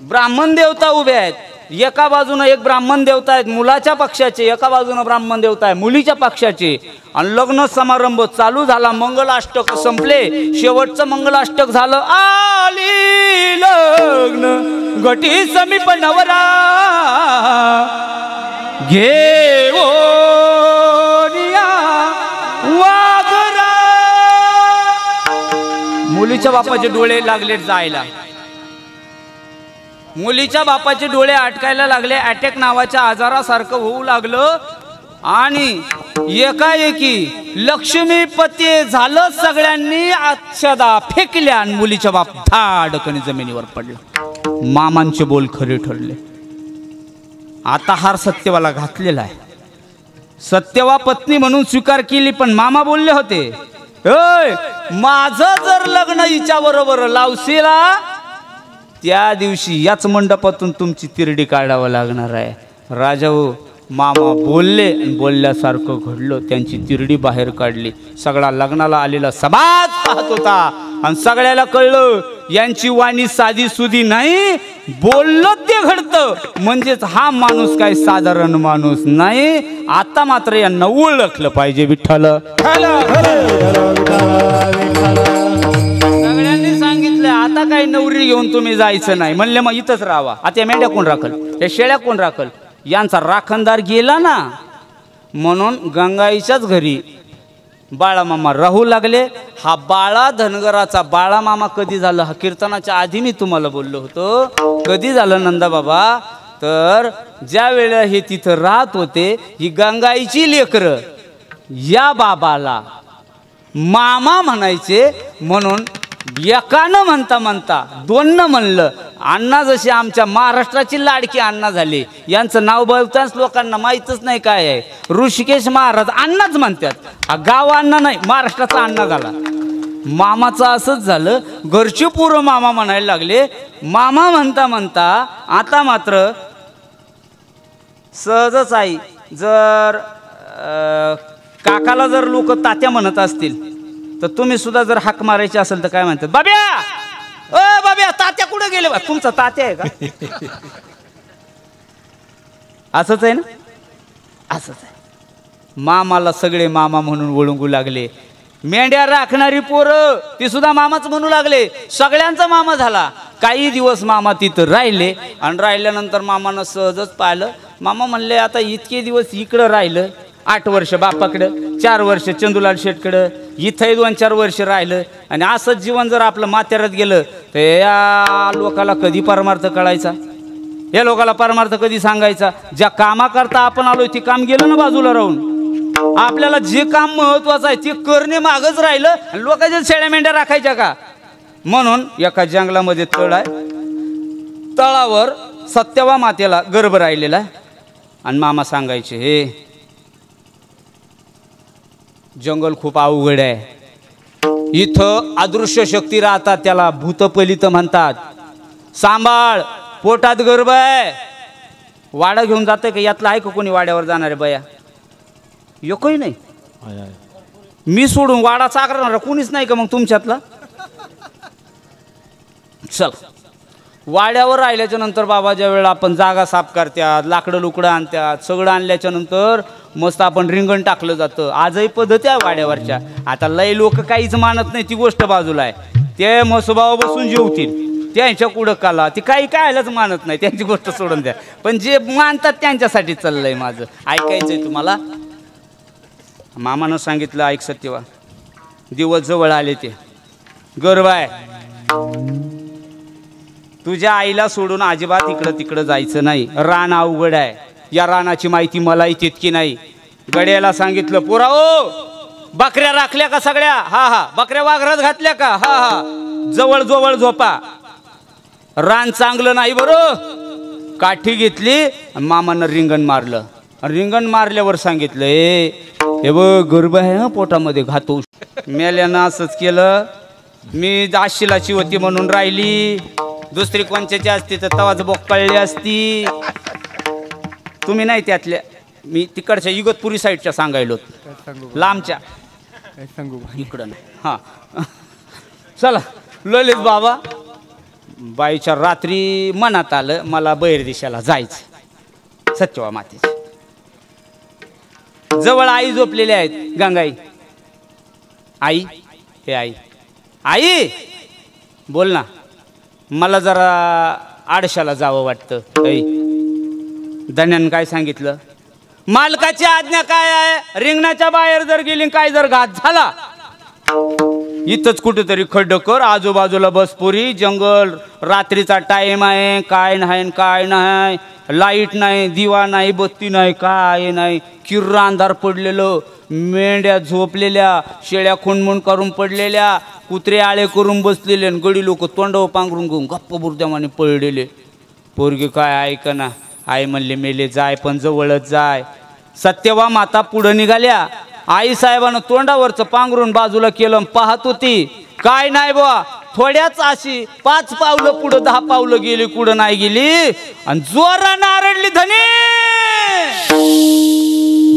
ब्राह्मण देवता उभे आहेत. एका बाजूने एक ब्राह्मण देवता आहेत मुलाच्या पक्षाचे, एका बाजूने ब्राह्मण देवता आहे मुलीच्या पक्षाचे. आणि लग्न समारंभ चालू झाला, मंगलाष्टक संपले. शेवटचं मंगलाष्टक झालं. आली लग्न घटी समीप नवरा घेओ वाघरा. मुलीच्या बापाचे डोळे लागले जायला, मुलीच्या बापाचे डोळे अटकायला लागले. अटॅक नावाच्या आजारासारखं होऊ लागलं आणि एकाएकी लक्ष्मीपती झालं. सगळ्यांनी अक्षदा फेकल्या आणि मुलीच्या बाप धाडकन जमिनीवर पडला. मामांचे बोल खरे ठरले. आता हार सत्यवाला घातलेला आहे. सत्यवा पत्नी म्हणून स्वीकार केली, पण मामा बोलले होते, "ओय, माझं जर लग्न हिच्या बरोबर लावशीला त्या दिवशी याच मंडपातून तुमची तिरडी काढावं लागणार आहे." राजा हो, मामा बोलले आणि बोलल्यासारखं घडलं. त्यांची तिरडी बाहेर काढली. सगळा लग्नाला आलेला समाज पाहत होता आणि सगळ्याला कळलं यांची वाणी साधी सुधी नाही, बोललं ते घडतं. म्हणजेच हा माणूस काय साधारण माणूस नाही. आता मात्र यांना ओळखलं पाहिजे. विठ्ठल सगळ्यांनी सांगितलं आता काही नवरी घेऊन तुम्ही जायचं नाही. म्हणले मग इथंच राहावा. आता या मेंढ्या कोण राखल, या शेळ्या कोण राखल? यांचा राखणदार गेला ना, म्हणून गंगाईच्याच घरी बाळामामा राहू लागले. हा बाळा धनगराचा बाळामामा कधी झालं, हा कीर्तनाच्या आधी मी तुम्हाला बोललो होतो. कधी झालं नंदा बाबा, तर ज्या वेळेला हे तिथं राहत होते, ही गंगाईची लेकरं या बाबाला मामा म्हणायचे. म्हणून एकानं म्हणता म्हणता दोननं म्हणलं. अण्णा जसे आमच्या महाराष्ट्राची लाडकी अण्णा झाले. यांचं नाव बोलताच लोकांना माहीतच नाही काय आहे. ऋषिकेश महाराज अण्णाच म्हणतात. हा गाव अण्णा नाही, महाराष्ट्राचा अण्णा झाला. मामाचं असंच झालं. घरचे पोरं मामा म्हणायला लागले. मामा म्हणता म्हणता आता मात्र सहजच आहे. जर काकाला जर लोक तात्या म्हणत असतील तर तुम्ही सुद्धा जर हाक मारायची असेल तर काय म्हणतात, बाब्या, ओ बाब्या, तात्या कुठे गेले? बा तुमचा तात्या आहे का? असंच आहे ना, असंच आहे. मामाला सगळे मामा म्हणून ओळखू लागले. मेंढ्या राखणारी पोरं ती सुद्धा मामाच म्हणू लागले. सगळ्यांचा मामा झाला. काही दिवस मामा तिथं राहिले आणि राहिल्यानंतर मामानं सहजच पाहिलं. मामा म्हणले आता इतके दिवस इकडं राहिलं, 8 वर्ष बापाकडं, 4 वर्ष चंदूलाल शेठकडं, इथंही 2-4 वर्ष राहिलं आणि असंच जीवन जर आपलं माथेरात गेलं तर या लोकाला कधी परमार्थ कळायचा, या लोकाला परमार्थ कधी सांगायचा? ज्या कामाकरता आपण आलोय ते काम गेलं ना बाजूला राहून. आपल्याला जे काम महत्वाचं आहे ते करणे मागच राहिलं आणि लोकांच्या शेळ्या मेंढ्या राखायच्या का? म्हणून एका जंगलामध्ये तळ आहे. तळावर सत्यवा मातेला गर्भ राहिलेला आहे आणि मामा सांगायचे, हे जंगल खूप अवघड आहे. इथं अदृश्य शक्ती राहतात, त्याला भूतपलित म्हणतात. सांभाळ, पोटात गर्भ आहे. वाडा घेऊन जाते का? यातला आहे का कोणी वाड्यावर जाणारे बया? एकही नाही. मी सोडून वाडा चाकरणारा कोणीच नाही का मग तुमच्यातला? चल, वाड्यावर राहिल्याच्या नंतर बाबा ज्या वेळेला आपण जागा साफ करतात, लाकडं लुकडं आणतात, सगळं आणल्याच्या नंतर मस्त आपण रिंगण टाकलं जातं. आजही पद्धती आहे वाड्यावरच्या. आता लय लोक काहीच मानत नाही, ती गोष्ट बाजूला आहे. ते मसोबावर बसून जेवतील, त्यांच्या कुठं काला ती काही कायलाच मानत नाही, त्यांची गोष्ट सोडून द्या. पण जे मानतात त्यांच्यासाठी चाललंय माझं. ऐकायचंय तुम्हाला? मामानं सांगितलं, ऐक सत्यवा, दिवस जवळ आले, ते गर्भ आहे. तुझ्या आईला सोडून अजिबात इकडं तिकडं जायचं नाही. रान अवघड आहे. या रानाची माहिती मलाही तितकी नाही. गड्याला सांगितलं, पोरा ओ, बकऱ्या राखल्या का सगळ्या? हा हा. बकऱ्या वाघरात घातल्या का? हा हा. जवळ जवळ झोपा. रान चांगलं नाही बरं. काठी घेतली, मामानं रिंगण मारलं. रिंगण मारल्यावर सांगितलं, हे बघ गर्भ आहे हा पोटामध्ये, घातो. मेल्यानं असंच केलं. मी दाशिलाची होती म्हणून राहिली, दुसरी कोणच्याची असती तर तवाच बोकळली असती. तुम्ही नाही त्यातल्या, मी तिकडच्या इगतपुरी साईडच्या सांगायलो, लांबच्या इकडं नाही. हां, चला. ललित बाबा, बाईच्या रात्री मनात आलं मला बैर दिशाला जायचं. सत्यवा मातेची जवळ आई झोपलेल्या आहेत. गंगाई, आई, हे आई, आई बोल ना, मला जरा आडशाला जावं वाटतं. ऐ, धन्यानं काय सांगितलं? मालकाची आज्ञा काय आहे? रिंगणाच्या बाहेर जर गेली, काय जर घात झाला, इथंच कुठेतरी खड्डं कर. आजूबाजूला बसपुरी, जंगल, रात्रीचा टाइम आहे, काय नाही काय नाही, लाईट नाही, दिवा नाही, बत्ती नाही, काय नाही, किर्रा अंधार पडलेलं, मेंढ्या झोपलेल्या, शेळ्या खुणमुण करून पडलेल्या, कुत्रे आळे करून बसलेले, गडी लोक तोंडावर पांघरून घेऊन गप्प बुरद्यामाने पळलेले. पोरगी काय ऐकना. आई म्हणले, मेले जाय पण जवळच जाय. सत्यवा माता पुढं निघाल्या. आईसाहेबानं तोंडावरचं पांघरून बाजूला केलं, पाहत होती. काय नाही बुवा, थोड्याच अशी 5 पावलं पुढं 10 पावलं गेली, कुठं नाही गेली. आणि जोरानं आरडली, धनी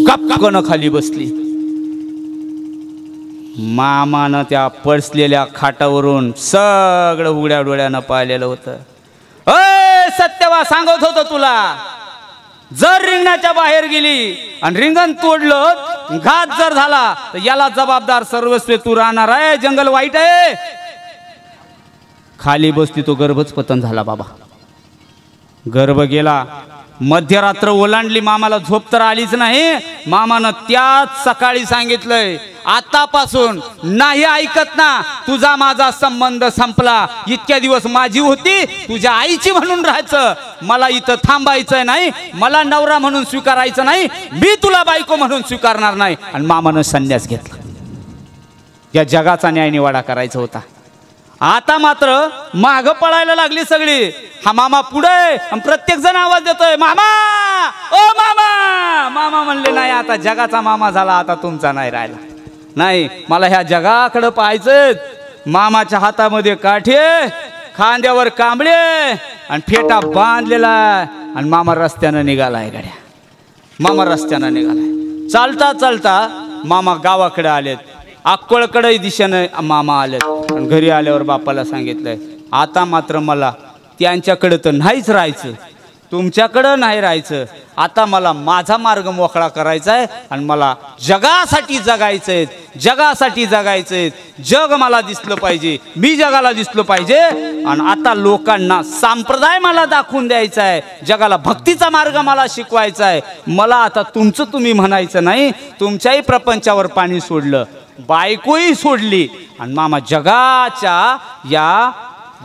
गपकन खाली बसली. मामानं त्या पडसलेल्या खाटावरून सगळं उघड्या डोळ्यानं पाहिलेलं होतं. अय सत्यवा, सांगत होतं तुला, जर रिंगणाच्या बाहेर गेली आणि रिंगण तोडलं, घात जर झाला तर याला जबाबदार सर्वस्व तू राहणार आहे. जंगल वाईट आहे. खाली बसली, तो गर्भच पतन झाला बाबा. गर्भ गेला. मध्यरात्र ओलांडली, मामाला झोप तर आलीच नाही. मामानं त्याच सकाळी सांगितलंय, आतापासून नाही ऐकत ना, तुझा माझा संबंध संपला. इतक्या दिवस माझी होती, तुझ्या आईची म्हणून राहायचं. मला इथं थांबायचं नाही, मला नवरा म्हणून स्वीकारायचं नाही, मी तुला बायको म्हणून स्वीकारणार नाही. आणि मामानं संन्यास घेतला. या जगाचा न्यायनिवाडा करायचा होता. आता मात्र माग पळायला लागली सगळी. हा मामा पुढे आणि प्रत्येक जण आवाज देतोय, मामा ओ मामा. मामा म्हणले, नाही आता जगाचा मामा झाला, आता तुमचा नाही राहिला. नाही, मला ह्या जगाकडे पाहायचं. मामाच्या हातामध्ये काठे, खांद्यावर कांबळे आणि फेटा बांधलेला. आणि मामा रस्त्यानं निघालाय. गाड्या मामा रस्त्यानं निघालाय. चालता चालता मामा गावाकडे आलेत. अक्कोळकडे दिशेनं मामा आलेत. आणि घरी आल्यावर बापाला सांगितलंय, आता मात्र मला त्यांच्याकडे तर नाहीच राहायचं, तुमच्याकडं नाही राहायचं. आता मला माझा मार्ग मोकळा करायचा आहे आणि मला जगासाठी जगायचंय, जगासाठी जगायचंय. जग मला दिसलं पाहिजे, मी जगाला दिसलो पाहिजे. आणि आता लोकांना संप्रदाय मला दाखवून द्यायचा आहे, जगाला भक्तीचा मार्ग मला शिकवायचा आहे. मला आता तुमचं तुम्ही म्हणायचं नाही. तुमच्याही प्रपंचावर पाणी सोडलं, बायकोही सोडली. आणि मामा जगाच्या या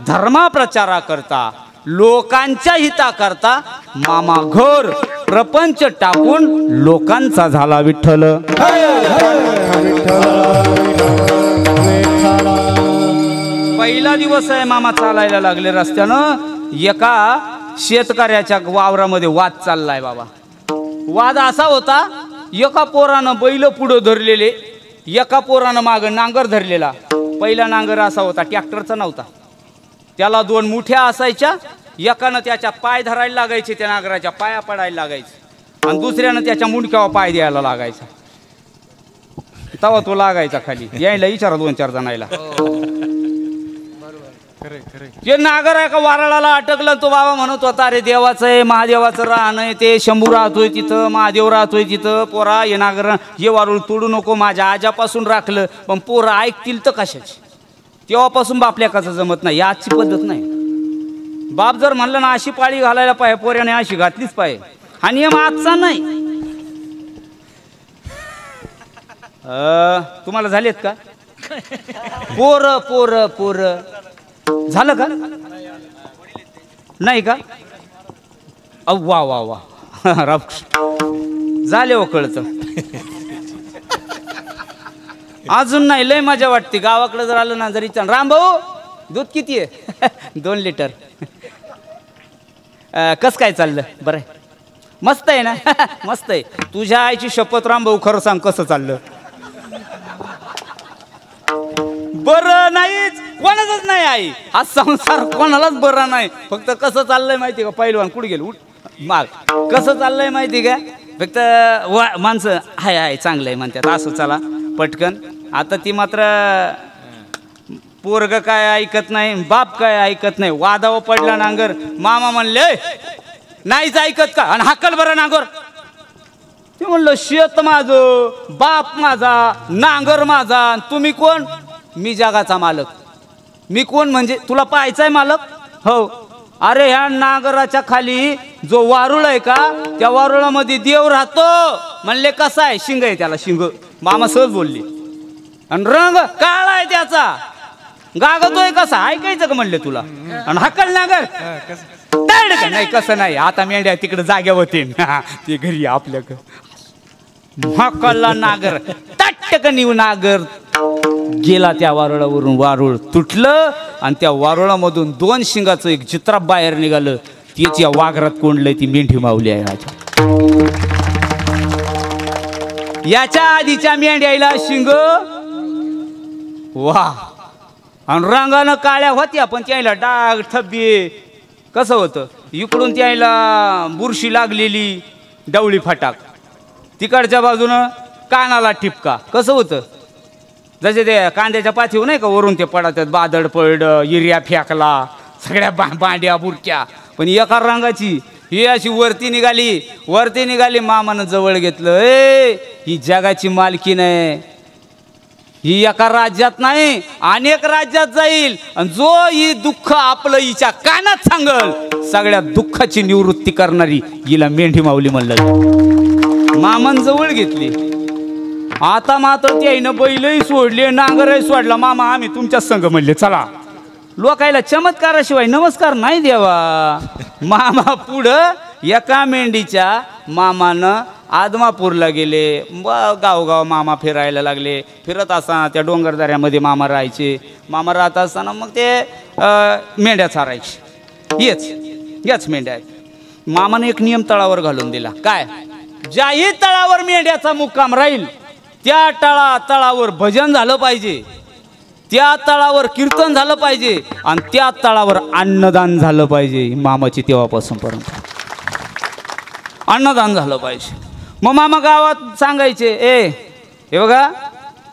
धर्मप्रचाराकरता, लोकांच्या हिताकरता मामा घर प्रपंच टाकून लोकांचा झाला विठ्ठल. पहिला दिवस आहे, मामा चालायला लागले रस्त्यानं. एका शेतकऱ्याच्या वावरामध्ये वाद चाललाय बाबा. वाद असा होता, एका पोरानं बैल पुढं धरलेले, एका पोरानं मागं नांगर धरलेला. पहिला नांगर असा होता, ट्रॅक्टरचा नव्हता. त्याला 2 मुठ्या असायच्या. एकानं त्याच्या पाय धरायला लागायचे, त्या नांगराच्या पाया पडायला लागायचे. आणि दुसऱ्यानं त्याच्या मुंडक्यावर पाय द्यायला लागायचा. तेव्हा तो लागायचा खाली. यायला विचारा 2-4 जणायला. ते नागर एका वारळाला अटकलं. तो बाबा म्हणत होता, अरे देवाचं आहे, महादेवाचं राहणं आहे, ते शंभू राहतोय तिथं, महादेव राहतोय तिथं. पोरा हे नागर हे वारुळ तोडू नको, माझ्या आजापासून राखलं. पण पोरं ऐकतील तर कशाची. तेव्हापासून बापल्याकाचं जमत नाही, याची पद्धत नाही. बाप जर म्हणलं ना अशी पाळी घालायला पाहिजे, पोऱ्याने अशी घातलीच पाहिजे. हा नियम आजचा नाही. तुम्हाला झालेत का पोर पोर पोर झालं का नाही का? वा वा वा झाले हो कळतं. अजून नाही, लय मजा वाटते. गावाकडे जर आलं ना, जरी राम भाऊ दूध किती आहे? 2 लिटर. कस काय चाललं? बरं आहे, मस्त आहे ना? मस्त आहे. तुझ्या आईची शपथ राम भाऊ, खरं सांग कसं चाललं? बरं नाहीच, कोणाचाच नाही आई. हा संसार कोणालाच बरा नाही. फक्त कसं चाललंय माहिती का? पहिलवान कुठे गेलो, उठ माग. कसं चाललंय माहिती का? फक्त माणसं हाय हाय चांगलं आहे म्हणतात, असं चला पटकन. आता ती मात्र पोरग काय ऐकत नाही, बाप काय ऐकत नाही. वादावर पडला नांगर. मामा म्हणले नाहीच ऐकत का? आणि हाकल बरं नांगर. ते म्हणलं शेत माझं, बाप माझा, नांगर माझा. तुम्ही कोण? मी जगाचा मालक. मी कोण म्हणजे? तुला पाहायचाय मालक? हो. अरे ह्या नांगराच्या खाली जो वारुळ आहे का, त्या वारुळामध्ये देव राहतो. म्हणले कसा आहे? शिंग आहे त्याला, शिंग. मामा सहज बोलली. आणि रंग काळा आहे त्याचा. गागतोय कसा? ऐकायचं का म्हणले तुला? आणि हक्कल नांगर का? नाही कसं नाही. आता मेंढ्या तिकडे जाग्या होते ते घरी आपल्याकडं. हक्कलला नागर तट्टक निव नागर गेला त्या वारुळावरून. वारुळ तुटलं आणि त्या वारुळामधून 2 शिंगाचं एक चित्रा बाहेर निघालं. त्याच्या वाघरात कोंडलंय. ती मेंढी माऊली आहे. याच्या आधीच्या मेंढ्याला शिंग वा आणि रंगानं काळ्या होत्या पण त्याला डाग ठब्बे कसं होतं इकडून त्याला बुरशी लागलेली डवळी फटाक तिकडच्या बाजूनं कानाला ठिपका कसं होतं जसे ते कांद्याच्या पाठीवर नाही का वरून ते पडतात बादड पडलं युरिया फेकला सगळ्या बांड्या बुरक्या पण एका रंगाची ही अशी वरती निघाली मामानं जवळ घेतलं ही जगाची मालकी नाही ही एका राज्यात नाही अनेक राज्यात जाईल आणि जो ही दुःख आपलं हिच्या कानात सांगल सगळ्या दुःखाची निवृत्ती करणारी हिला मेंढी माऊली म्हणलं मामान जवळ घेतली आता मात्र त्याईनं बैलही सोडले नांगरही सोडला मामा आम्ही तुमच्या संग म्हणले चला लोकायला चमत्काराशिवाय नमस्कार नाही द्यावा मामा पुढं एका मेंढीच्या मामानं आदमापूरला गेले गावगाव मामा फिरायला लागले फिरत असताना त्या डोंगरदऱ्यामध्ये मामा राहायचे मामा राहत असताना मग ते मेंढ्या चारायचे याच मेंढ्या आहेत मामाने एक नियम तळावर घालून दिला काय ज्याही तळावर मेंढ्याचा मुक्काम राहील त्या तळावर भजन झालं पाहिजे त्या तळावर कीर्तन झालं पाहिजे आणि त्या तळावर अन्नदान झालं पाहिजे मामाची तेव्हापासून परंपरा अन्नदान झालं पाहिजे मग मामा गावात सांगायचे हे बघा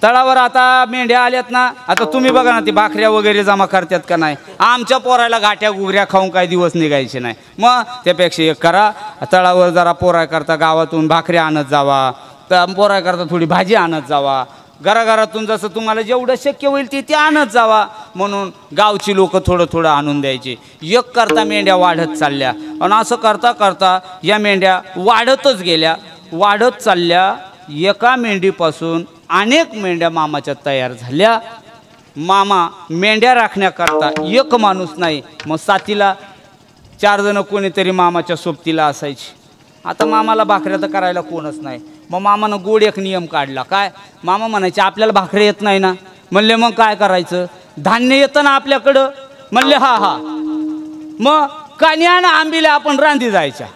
तळावर आता मेंढ्या आल्यात ना आता तुम्ही बघा ना ती भाकऱ्या वगैरे जमा करतात का नाही आमच्या पोरायला गाठ्या गुगऱ्या खाऊन काही दिवस निघायचे नाही मग त्यापेक्षा एक करा तळावर जरा पोराय करता गावातून भाकऱ्या आणत जावा तर पोराय करता थोडी भाजी आणत जावा घराघरातून जसं तुम्हाला जेवढं शक्य होईल ते आणत जावा म्हणून गावची लोक थोडं आणून द्यायचे एक करता मेंढ्या वाढत चालल्या आणि असं करता करता या मेंढ्या वाढतच गेल्या वाढत चालल्या एका मेंढीपासून अनेक मेंढ्या मामाच्या तयार झाल्या मामा मेंढ्या राखण्याकरता एक माणूस नाही मग साथीला 4 जण कोणीतरी मामाच्या सोबतीला असायची आता मामाला भाकऱ्या तर करायला कोणच नाही मग मामानं गोड एक नियम काढला काय मामा म्हणायचे आपल्याला भाकऱ्या येत नाही ना म्हणले मग काय करायचं धान्य येतं ना आपल्याकडं म्हणले हा मग कण्यानं आंबिल्या आपण रांधी जायच्या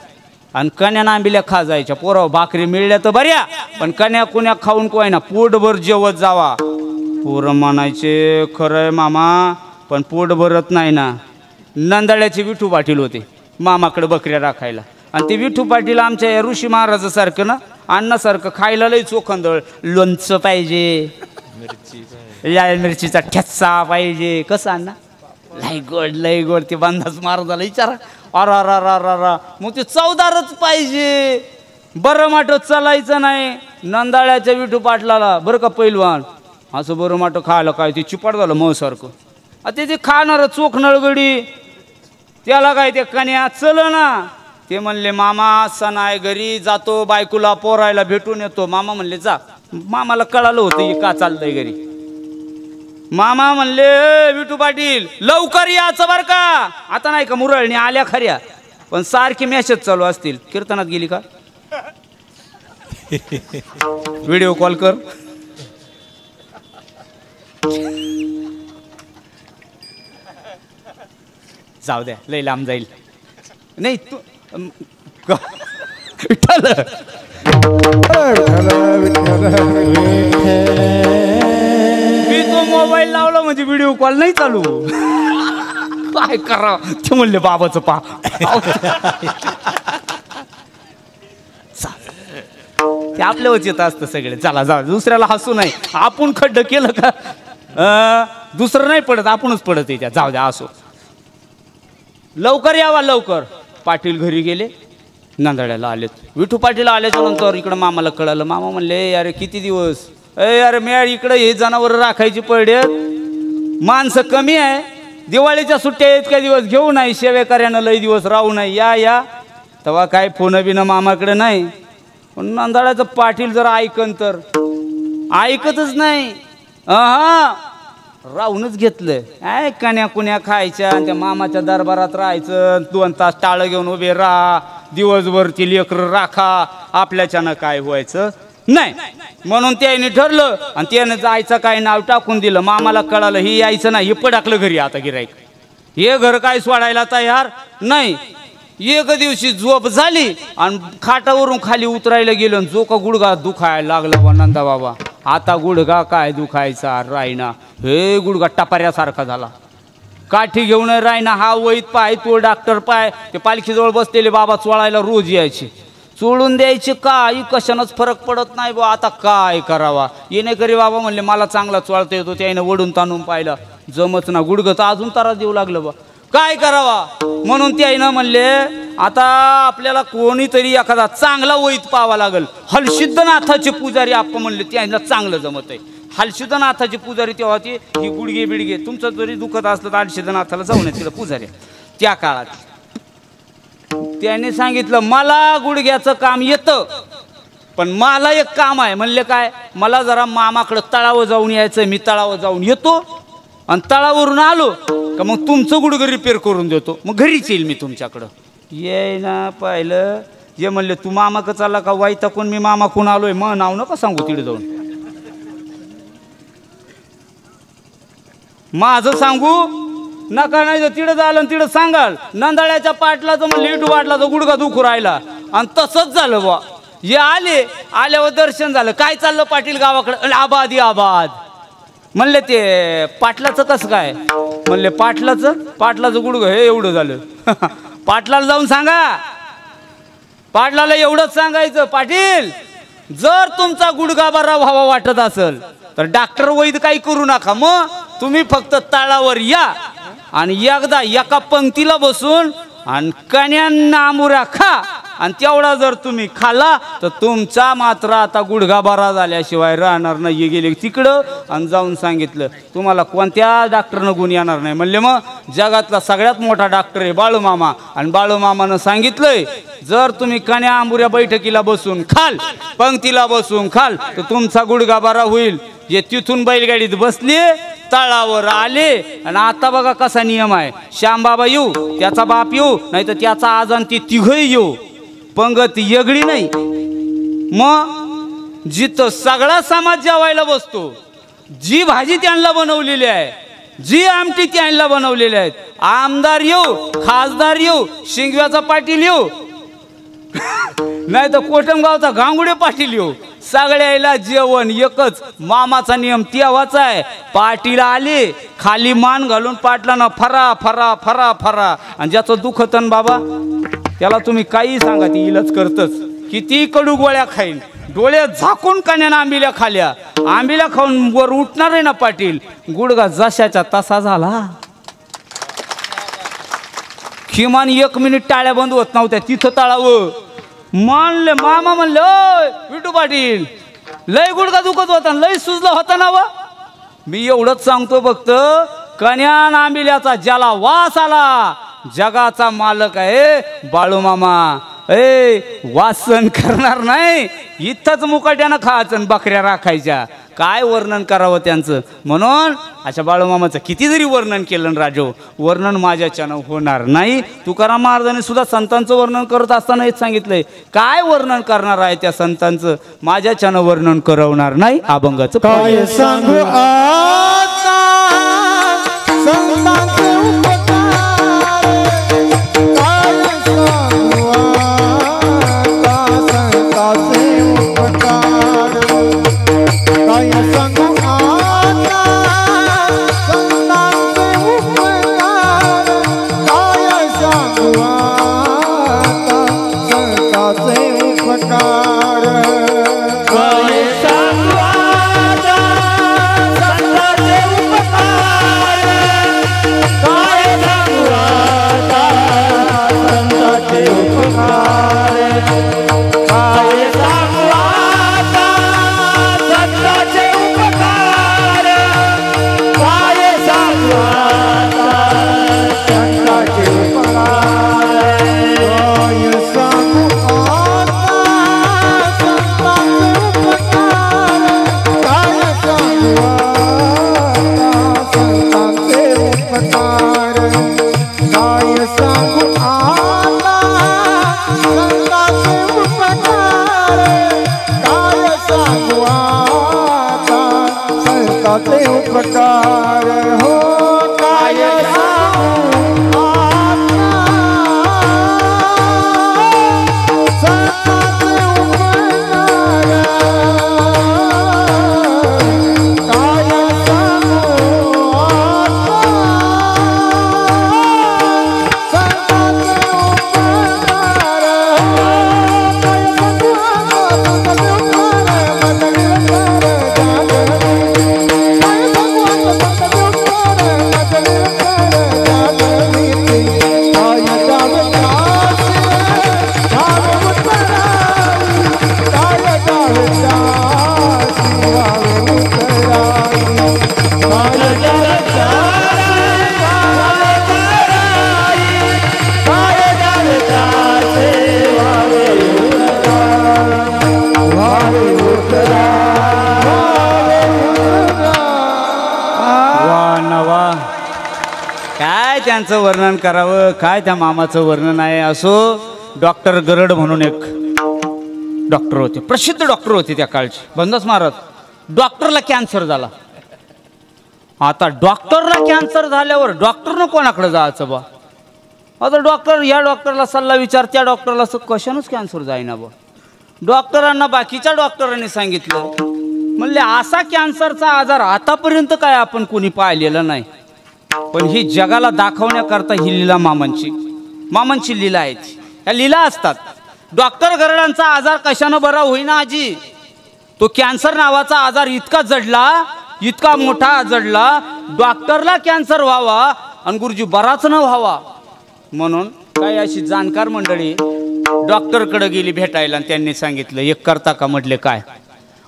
आणि कण्यानं आंबिल्या खा जायच्या पोराव भाकरी मिळल्या तर बऱ्या पण कण्या कुण्या खाऊन कोय ना पोटभर जेवत जावा पोरं म्हणायचे खरंय मामा पण पोट भरत नाही ना नंदाळ्याचे विठू पाटील होते मामाकडे बकऱ्या राखायला आणि ते विठू पाटील आमच्या या ऋषी महाराजासारखं ना अन्नासारखं खायला लई चोखंदळ लोणचं पाहिजे लाल मिरचीचा ठेचा पाहिजे कसं अण्णा लई गोड ते बांधाच महाराजाला विचारा अरा मग ते चवदारच पाहिजे बरं माटं चालायचं नाही नंदाळ्याच्या विठू पाटलाला बरं का पैलवान असं बरं माटं खायला काय ते चिपाट झालं मसारखं आता ते खाणार चोख नळगडी त्याला काय ते कन्या चल ना ते म्हणले मामा सण आहे घरी जातो बायकोला पोरायला भेटून येतो मामा म्हणले जा मामाला कळालं होतं हे का चाललंय घरी मामा म्हणले विठू पाटील लवकर याचं बर का आता नाही का मुरळणी आल्या खऱ्या पण सारखी मेसेज चालू असतील कीर्तनात गेली का व्हिडिओ कॉल कर जाऊ द्या लय लांब जाईल नाही तू विठ्ठल मी तो मोबाईल लावला म्हणजे व्हिडिओ कॉल नाही चालू काय करा ते म्हणले बाबाचं पा ते आपल्यावरच येत असतं सगळे चला जाऊ दुसऱ्याला हसू नाही आपण खड्ड केलं का दुसरं नाही पडत आपणच पडत त्याच्यात जाऊ द्या असो लवकर यावा लवकर पाटील घरी गेले नांदड्याला आलेत विठू पाटील आल्याच्या नंतर इकडं मामाला कळालं मामा म्हणले अरे किती दिवस अरे मी इकडं हे जनावर राखायची पडत माणसं कमी आहे दिवाळीच्या सुट्ट्या इतक्या दिवस घेऊ नाही सेवेकऱ्यानं लई दिवस राहू नाही या तेव्हा काय फोन बिन मामाकडे नाही पण नांदड्याचं पाटील जर ऐकन तर ऐकतच नाही राहूनच घेतलं काय कण्या कुण्या खायच्या आणि त्या मामाच्या दरबारात राहायचं 2 तास टाळं घेऊन उभे राहा दिवसभर ती लेकरं राखा आपल्याच्यानं काय व्हायचं नाही म्हणून त्याने ठरलं आणि त्याने जायचं काय नाव टाकून दिलं मामाला कळालं हे यायचं नाही हे पडाकलं घरी आता गिराईक हे घर काय सोडायला तयार नाही एक दिवशी झोप झाली आणि खाटावरून खाली उतरायला गेलो जो का गुडघा दुखायला लागला बा नंदा बाबा. आता गुडघा काय दुखायचा रायना, हे गुडघा टपाऱ्यासारखा झाला. काठी घेऊन रायना हा वैद पाय तो डॉक्टर पाय. ते पालखीजवळ बसलेले बाबा चोळायला रोज यायचे. चोळून द्यायचे काय कशानंच फरक पडत नाही बा. आता काय करावा. येणेकरी बाबा म्हणले मला चांगला चोळता येतो. त्याने वडून ताणून पाहिलं जमच ना. गुडघं तर अजून त्रास देऊ लागलं बा. काय करावा म्हणून ते आईनं म्हणले आता आपल्याला कोणीतरी एखादा चांगला वैद पाहावा लागल. हलसिद्धनाथाचे पुजारी आपण म्हणले त्यांना चांगलं जमत आहे. हलसिद्धनाथाचे पुजारी तेव्हा ते ही गुडघे बिडगे तुमचं जरी दुखत असलं तर हलसिद्धनाथाला जाऊन तिला पुजारी त्या काळात. त्याने सांगितलं मला गुडघ्याचं काम येतं पण मला एक काम आहे. म्हणले काय. मला जरा मामाकडं तळावर जाऊन यायचं. मी तळावर जाऊन येतो आणि तळावरून आलो का मग तुमचं गुडघं रिपेअर करून देतो. मग घरीच येईल मी तुमच्याकडं. ये ना पाहिलं जे म्हणले तू मामाकडं चालला का वाईटा कोण मी मामाकडून आलोय मग नाव नका सांगू तिकडे जाऊन. माझं सांगू नका नाही तर तिकडं झालं तिकडं सांगाल. नंदाळ्याच्या पाटलाचं म्हणलं इटू वाटलाचं गुडघा दुखू राहिला आणि तसंच झालं बा. हे आल्यावर दर्शन झालं. काय चाललं पाटील गावाकडं. आबादी आबाद. म्हणले ते पाटलाचं कसं काय. म्हणले पाटलाचं गुडघं हे एवढं झालं. पाटलाला जाऊन सांगा. पाटलाला एवढंच सांगायचं पाटील जर तुमचा गुडघा बरा व्हावा वाटत असेल तर डॉक्टर वैद काही करू नका. मग तुम्ही फक्त तळावर या आणि एकदा एका पंक्तीला बसून आणि कण्यांना आमुऱ्या खा आणि तेवढा जर तुम्ही खाला तर तुमचा मात्र आता गुडघा बरा झाल्याशिवाय राहणार नाही. गेले तिकडं आणि जाऊन सांगितलं तुम्हाला कोणत्या डॉक्टरनं गुण येणार नाही. म्हणले मग जगातला सगळ्यात मोठा डॉक्टर आहे बाळूमामा. आणि बाळूमामानं सांगितलंय जर तुम्ही कण्या आंबुऱ्या बैठकीला बसून खाल पंक्तीला बसून खाल तर तुमचा गुडघा बरा होईल. जे तिथून बैलगाडीत बसले तळावर आले आणि आता बघा कसा नियम आहे. श्यामबाबा येऊ त्याचा बाप येऊ नाही तर त्याचा आजान ती तिघही येऊ पंगत येगळी नाही. मग जिथं सगळा समाज जेवायला बसतो जी भाजी त्यांना बनवलेली आहे जी आमटी त्यांना बनवलेली आहेत. आमदार येऊ खासदार येऊ शिंगव्याचा पाटील येऊ नाही तर कोटमगावचा गांगुडे पाटील येऊ सगळ्याला जेवण एकच. मामाचा नियम तेव्हाच आहे. पाटील आले खाली मान घालून पाटलानं फरा फरा फरा फरा आणि ज्याचं दुखतन बाबा त्याला तुम्ही काही सांगा ती इलाज करतच. किती कडू गोळ्या खाईन डोळे झाकून कान्यानं आंबिल्या खाल्या. आंबिल्या खाऊन वर उठणार आहे ना पाटील. गुडघा जशाच्या तसा झाला. किमान 1 मिनिट टाळ्या बंद होत नव्हत्या तिथं तळावं. म्हणले मामा म्हणले विठू पाटील लय गुडघा दुखत होता लय सुजला होता ना व. मी एवढंच सांगतो फक्त कन्यान आंबिल्याचा ज्याला वास आला जगाचा मालक आहे बाळूमामा. वासन करणार नाही इथंच मुकाट्यानं खायचं आणि बकऱ्या राखायच्या. काय वर्णन करावं त्यांचं. म्हणून अशा बाळूमामाचं किती जरी वर्णन केलं राजो वर्णन माझ्याच्यानं होणार नाही. तुकाराम महाराजांनी सुद्धा संतांचं वर्णन करत असताना हेच सांगितलंय. काय वर्णन करणार आहे त्या संतांचं माझ्याच्यानं वर्णन करवणार नाही. अभंगाचं काय सांगू आता संतांचे उपकार. काय सांगू आता संतांचे उपकार. काय सांगू आता संतांचे उपकार. काय सांगू आता संतांचे उपकार. काय सांगू आता संतांचे उपकार. काय सांगू आता संतांचे उपकार. काय सांगू आता संतांचे उपकार. काय सांगू आता संतांचे उपकार. काय सांगू आता संतांचे उपकार. काय सांगू आता संतांचे उपकार. काय सांगू आता संतांचे उपकार. काय सांगू आता संतांचे उपकार. हो काय सांगू आता काय त्यांचं वर्णन करावं, काय त्या मामाचं वर्णन आहे. असो, डॉक्टर गरड म्हणून एक डॉक्टर होते, प्रसिद्ध डॉक्टर होते त्या काळचे, बंदच मारत. डॉक्टरला कॅन्सर झाला. आता डॉक्टरला कॅन्सर झाल्यावर डॉक्टरनं कोणाकडे जायचं बा. आता डॉक्टर या डॉक्टरला सल्ला विचार, त्या डॉक्टरला कशानंच कॅन्सर जाईना बा. डॉक्टरांना बाकीच्या डॉक्टरांनी सांगितलं, म्हणले असा कॅन्सरचा आजार आतापर्यंत काय आपण कोणी पाहिलेला नाही, पण ही जगाला दाखवण्याकरता ही लीला मामांची लीला आहे. ह्या लीला असतात. डॉक्टर गरडांचा आजार कशानं बरा होईना आजी. तो कॅन्सर नावाचा आजार इतका जडला, इतका मोठा जडला, डॉक्टरला कॅन्सर व्हावा आणि गुरुजी बराच न व्हावा म्हणून काही अशी जाणकार मंडळी डॉक्टरकडे गेली भेटायला आणि त्यांनी सांगितलं, एक करता का. म्हटले काय,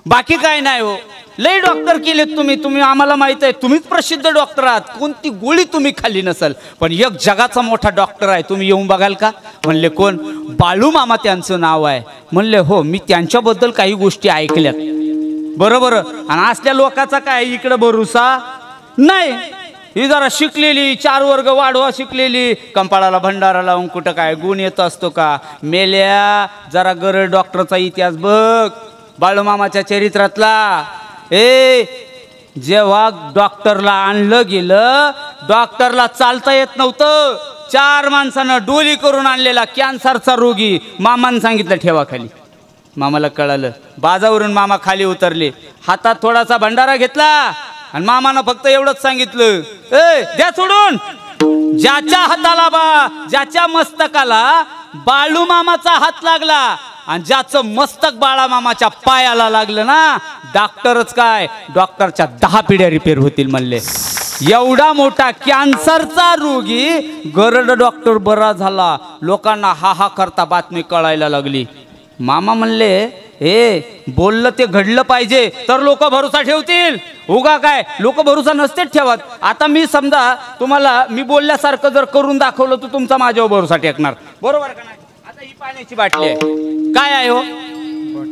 बाकी काय नाही हो, लई डॉक्टर केलेत तुम्ही आम्हाला माहित आहे, तुम्हीच प्रसिद्ध डॉक्टर आहात, कोणती गोळी तुम्ही खाल्ली नसल, पण एक जगाचा मोठा डॉक्टर आहे, तुम्ही येऊन बघाल का. म्हणले कोण. बाळू मामा त्यांचं नाव आहे. म्हणले हो, मी त्यांच्याबद्दल काही गोष्टी ऐकल्यात. बरोबर. आणि असल्या लोकांचा काय इकडे भरोसा नाही. ही जरा शिकलेली, 4 वर्ग वाढवा शिकलेली, कंपाळाला भंडारा लावून कुठं काय गुण येत असतो का. मेल्या, जरा गरड डॉक्टरचा इतिहास बघ, बाळूमामाच्या चरित्रातला. जेव्हा डॉक्टरला आणलं गेलं, डॉक्टरला चालता येत नव्हतं, 4 माणसानं डोली करून आणलेला कॅन्सरचा रोगी. मामानं सांगितलं ठेवा खाली. मामाला कळालं. बाजावरून मामा खाली उतरले, हातात थोडासा भंडारा घेतला आणि मामानं फक्त एवढंच सांगितलं, द्या सोडून. ज्याच्या हाताला ज्याच्या मस्तकाला बाळू मामाचा हात लागला आणि ज्याचं मस्तक बाळा मामाच्या पायाला लागलं ना, डॉक्टरच काय, डॉक्टरच्या 10 पिढ्या रिपेअर होतील म्हणले. एवढा मोठा कॅन्सरचा रोगी गरड डॉक्टर बरा झाला. लोकांना हा करता बातमी कळायला लागली. मामा म्हणले, बोललं ते घडलं पाहिजे तर लोक भरोसा ठेवतील, उगा काय लोक भरोसा नसतेच ठेवत. आता मी समजा तुम्हाला मी बोलल्यासारखं जर करून दाखवलं तर तुमचा माझ्यावर भरोसा टेकणार, बरोबर का नाही. आता ही पाण्याची बाटली आहे, काय आहे हो,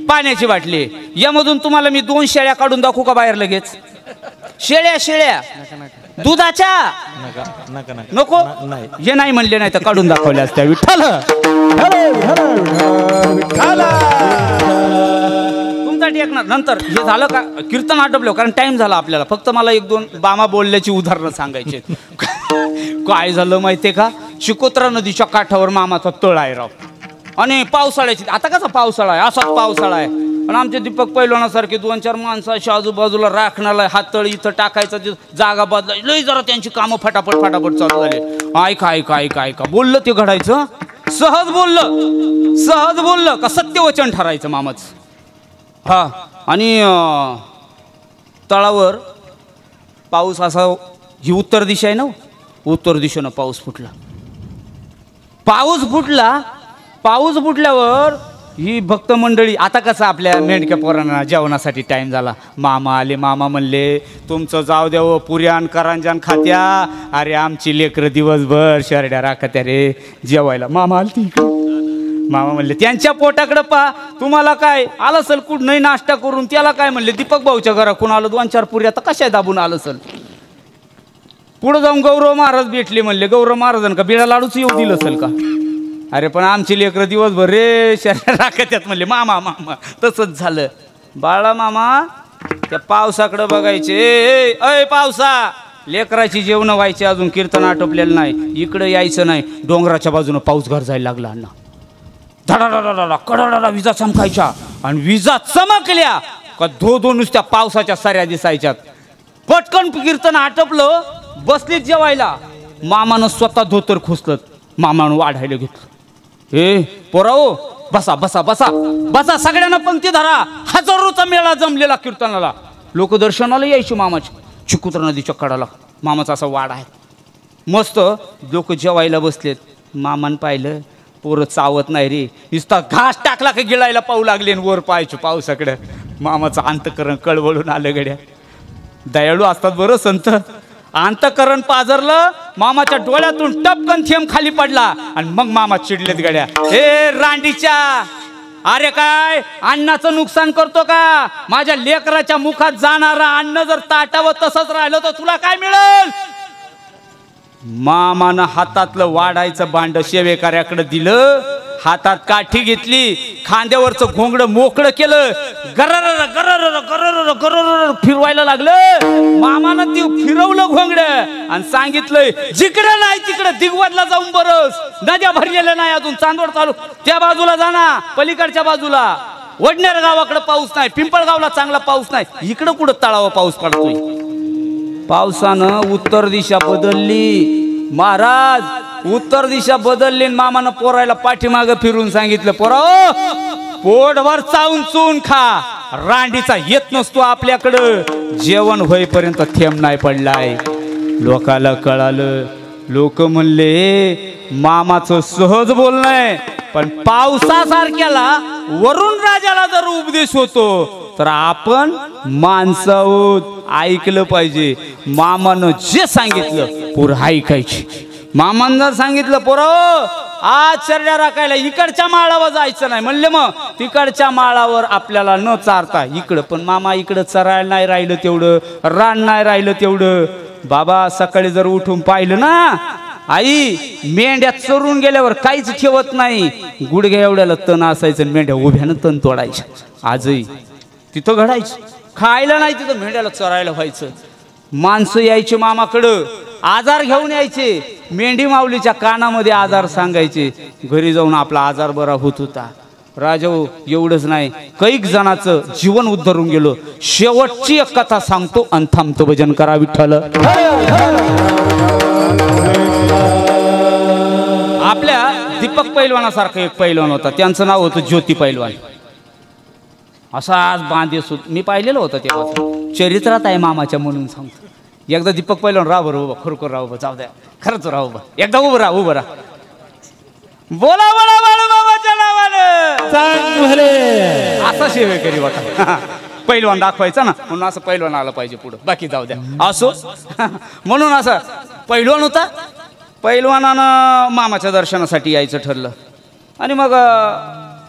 पाण्याची बाटली आहे. यामधून तुम्हाला मी 2 शेळ्या काढून दाखवू का बाहेर लगेच. शेळ्या दुधाच्या नको, हे नाही म्हणले नाही तर काढून दाखवल्या असत्या. विठ्ठल तुमचा टेकणार. नंतर हे झालं का कीर्तन आटपलं, कारण टाइम झाला आपल्याला. फक्त मला 1-2 बामा बोलल्याची उदाहरणं सांगायचे. काय झालं माहितीये का, चिकोत्रा नदीच्या काठावर मामाचा तळ आहे राव, आणि पावसाळ्याची. आता कसा पावसाळा आहे, असाच पावसाळा आहे. आणि आमचे दीपक पैलवानासारखे 2-4 माणसं अशी आजूबाजूला राखणाला हात तळ इथं टाकायचं, जागा बदलायची, लई जरा त्यांची कामं फटाफट चालू झाले. ऐका बोललं ते घडायचं. सहज बोललं का सत्यवचन ठरायचं मामाच. हा, आणि तळावर पाऊस असा, ही उत्तर दिशा आहे ना, उत्तर दिशेनं पाऊस फुटल्यावर ही भक्त मंडळी. आता कसं आपल्या मेंढक्या पोरांना जेवणासाठी टाइम झाला, मामा आले. मामा म्हणले, तुमचं जाऊ द्यावं, पुऱ्यान करांजान खात्या. अरे आमची लेकरं दिवसभर शेरड्या राखत्या रे, जेवायला. मामा आलती इकडं. मामा म्हणले, त्यांच्या पोटाकडं पा, तुम्हाला काय आलं असेल कुठं नाही नाश्ता करून. त्याला काय म्हणले, दीपक भाऊच्या घराकडून आलं 2-4 पुऱ्या, तर कशा दाबून आलं असेल. पुढे जाऊन गौरव महाराज भेटले. म्हणले, गौरव महाराजांना का बिडा लाडूच येऊ दिलं असेल का. अरे पण आमची लेकरं दिवसभर रे शरीर राखत्यात. म्हणले, मामा तसंच झालं. बाळा मामा त्या पावसाकडे बघायचे. अय पावसा, लेकराची जेवण व्हायची, अजून कीर्तन आटोपलेलं नाही, इकडे यायचं नाही. डोंगराच्या बाजूनं पाऊस घर जायला लागला. अण्णा धडाडाडाडा कडडाडा विजा चमकायच्या, आणि विजा चमकल्या का धो नुसत्या पावसाच्या साऱ्या दिसायच्यात. पटकन कीर्तन आटपलं, बसलीत जेवायला. मामानं स्वतः धोतर खोसलं, मामानं वाढायला घेतलं. पोराओ, बसा सगळ्यांना पंक्ती धरा. हजारोचा मेळा जमलेला कीर्तनाला. लोक दर्शनाला यायची मामाची. चिकोत्रा नदीच्या कडाला मामाचा असा वाडा आहे मस्त. लोक जेवायला बसलेत. मामान पाहिलं, पोरं चावत नाही रे, नुसता घास टाकला का गिळायला पाहू लागले, वर पाहायचे पावसाकडे. मामाचं अंतकरण कळवळून आलं गड्या. दयाळू असतात बरं संत. अंतकरण पाजरलं, मामाच्या डोळ्यातून टपकन थेंब खाली पडला, आणि मग मामा चिडलेत गड्या. रांडीच्या, अरे काय अन्नाचं नुकसान करतो का. माझ्या लेकराच्या मुखात जाणारा अन्न जर ताटावं तसंच राहिलं तर तुला काय मिळेल. मामानं हातातलं वाढायचं भांड शेवेकऱ्याकडे दिलं, हातात काठी घेतली, खांद्यावरचं घोंगडं मोकळं केलं, गरर गरर गरर गरर फिरवायला लागलं. मामानं ते फिरवलं घोंगडं आणि सांगितलंय जिकडं नाही तिकडं दिगवदला जाऊन बरस, नद्या भरलेल्या नाही अजून, चांदवड चालू त्या बाजूला जाना, पलीकडच्या बाजूला वडनेर गावाकडे पाऊस नाही, पिंपळगावला चांगला पाऊस नाही, इकडं कुठं तळावा पाऊस पडतोय. पावसानं उत्तर दिशा बदलली. महाराज उत्तर दिशा बदलली. मामानं पोरायला पाठीमागं फिरून सांगितलं, पोरा पोटभर चावून चून खा, रांडीचा येत नसतो आपल्याकडं, जेवण होईपर्यंत थेंब नाही पडलाय. लोकाला कळालं. लोक म्हणले मामाचं सहज बोलणंय, पण पावसासारख्याला वरुण राजाला जर उपदेश होतो तर आपण माणसं आहोत, ऐकलं पाहिजे. मामानं जे सांगितलं पोरं ऐकायची. मामानं जर सांगितलं पोरं आज चर्या राखायला इकडच्या माळावर जायचं नाही, म्हणले मग तिकडच्या माळावर आपल्याला न चारता इकडं. पण मामा इकडं चरायला नाही राहिलं तेवढं, रान नाही राहिलं तेवढं. बाबा सकाळी जर उठून पाहिलं ना, आई मेंढ्या चरून गेल्यावर काहीच ठेवत नाही, गुडघ्या एवढ्याला तण असायचं, मेंढ्या उभ्यानं तण तोडायच्या. आजही तिथं घडायचं, खायला नाही तिथं मेंढ्याला चरायला व्हायचं. माणसं यायचे मामाकडं, आजार घेऊन यायचे, मेंढी माऊलीच्या कानामध्ये आजार सांगायचे, घरी जाऊन आपला आजार बरा होत होता. राजा एवढंच नाही, कैक जणांचं जीवन उद्धरून गेलो. शेवटची एक कथा सांगतो आणि थांबतो. भजन करा विठ्ठल. आपल्या दीपक पैलवानासारखं एक पैलवान होता, त्यांचं नाव होतं ज्योती पैलवान. असा आज बांधेस होत, मी पाहिलेलं होतं तेव्हा, चरित्रात आहे मामाच्या म्हणून सांगतो. एकदा दीपक पैलवान राहा बरं उभा, खरोखर राहा उभं, जाऊ द्या खरंच राहा उभा, एकदा उभं राहा उभं राहा. बोला बोला बाळू मामाच्या नावानं चांग भले. असा सेवेकरी होता. पैलवान दाखवायचा ना, म्हणून असं पैलवान आलं पाहिजे पुढं, बाकी जाऊ द्या. असो म्हणून असं पैलवान होता. पैलवानानं मामाच्या दर्शनासाठी यायचं ठरलं. आणि मग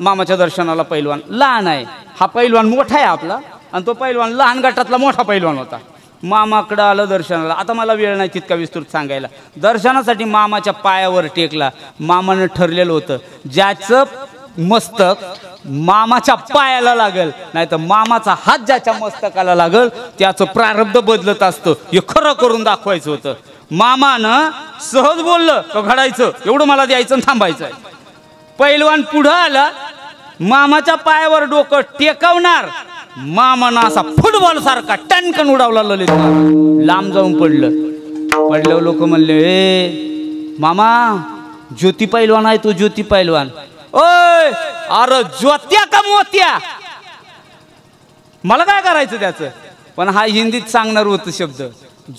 मामाच्या दर्शनाला पैलवान लहान आहे, हा पैलवान मोठा आहे आपला, आणि तो पैलवान लहान गटातला मोठा पैलवान होता. मामाकडं आलं दर्शनाला. आता मला वेळ नाही तितका विस्तृत सांगायला. दर्शनासाठी मामाच्या पायावर टेकला. मामानं ठरलेलं होतं ज्याचं मस्तक मामाच्या पायाला लागल, नाही तर मामाचा हात ज्याच्या मस्तकाला लागल त्याचं प्रारब्ध बदलत असतं, हे खरं करून दाखवायचं होतं. मामानं सहज बोललं तो घडायचं, एवढं मला द्यायचं आणि थांबायचं आहे. पैलवान पुढं आला, मामाच्या पायावर डोकं टेकवणार, मामानं असा फुटबॉल सारखा टणकन उडावला ललित, लांब जाऊन पडल्यावर लोक म्हणले, ए मामा ज्योती पैलवान आहे तो, ज्योती पैलवान. ओय अरे ज्योत्या का मोत्या, मला काय करायचं त्याचं. पण हा हिंदीत सांगणार होतं शब्द,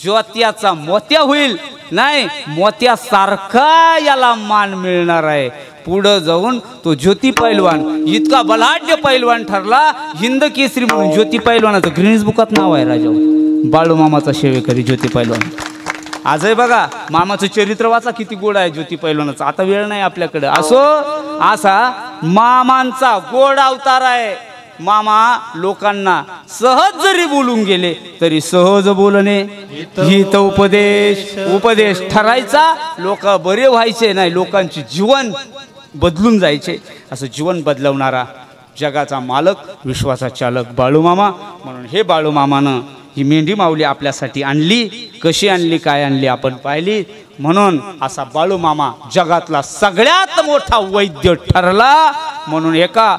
ज्योत्याचा मोत्या होईल, नाही मोत्यासारखा याला मान मिळणार आहे. पुढं जाऊन तो ज्योती पैलवान इतका बलाढ्य पैलवान ठरला, हिंद केसरी म्हणून. ज्योती पैलवानाचं ग्रीनिस बुकात नाव आहे राजा, बाळू मामाचा सेवेकरी ज्योती पैलवान. आजही बघा मामाचं चरित्र वाचा, किती गोड आहे ज्योती पैलवानाचं. आता वेळ नाही आपल्याकडे. असो असा मामांचा गोड अवतार आहे. मामा लोकांना सहज जरी बोलून गेले तरी सहज बोलणे, हित उपदेश ठरायचा, लोक बरे व्हायचे, नाही लोकांचे जीवन बदलून जायचे. असं जीवन बदलवणारा जगाचा मालक, विश्वाचा चालक बाळू मामा. म्हणून हे बाळू मामानं ही मेंढी माऊली आपल्यासाठी आणली. कशी आणली, काय आणली आपण पाहिली. म्हणून असा बाळू मामा जगातला सगळ्यात मोठा वैद्य ठरला. म्हणून एका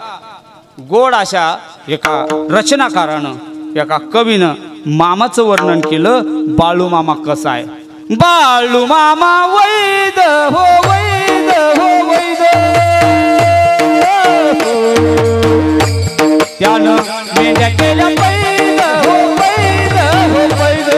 गोड अशा एका रचनाकारानं, एका कवीनं मामाचं वर्णन केलं. बाळू मामा कसा आहे. बाळू मामा वैद हो, वैद हो, वैद, त्यानं मेंढ्या केल्या वैद हो, वैद हो, वैद.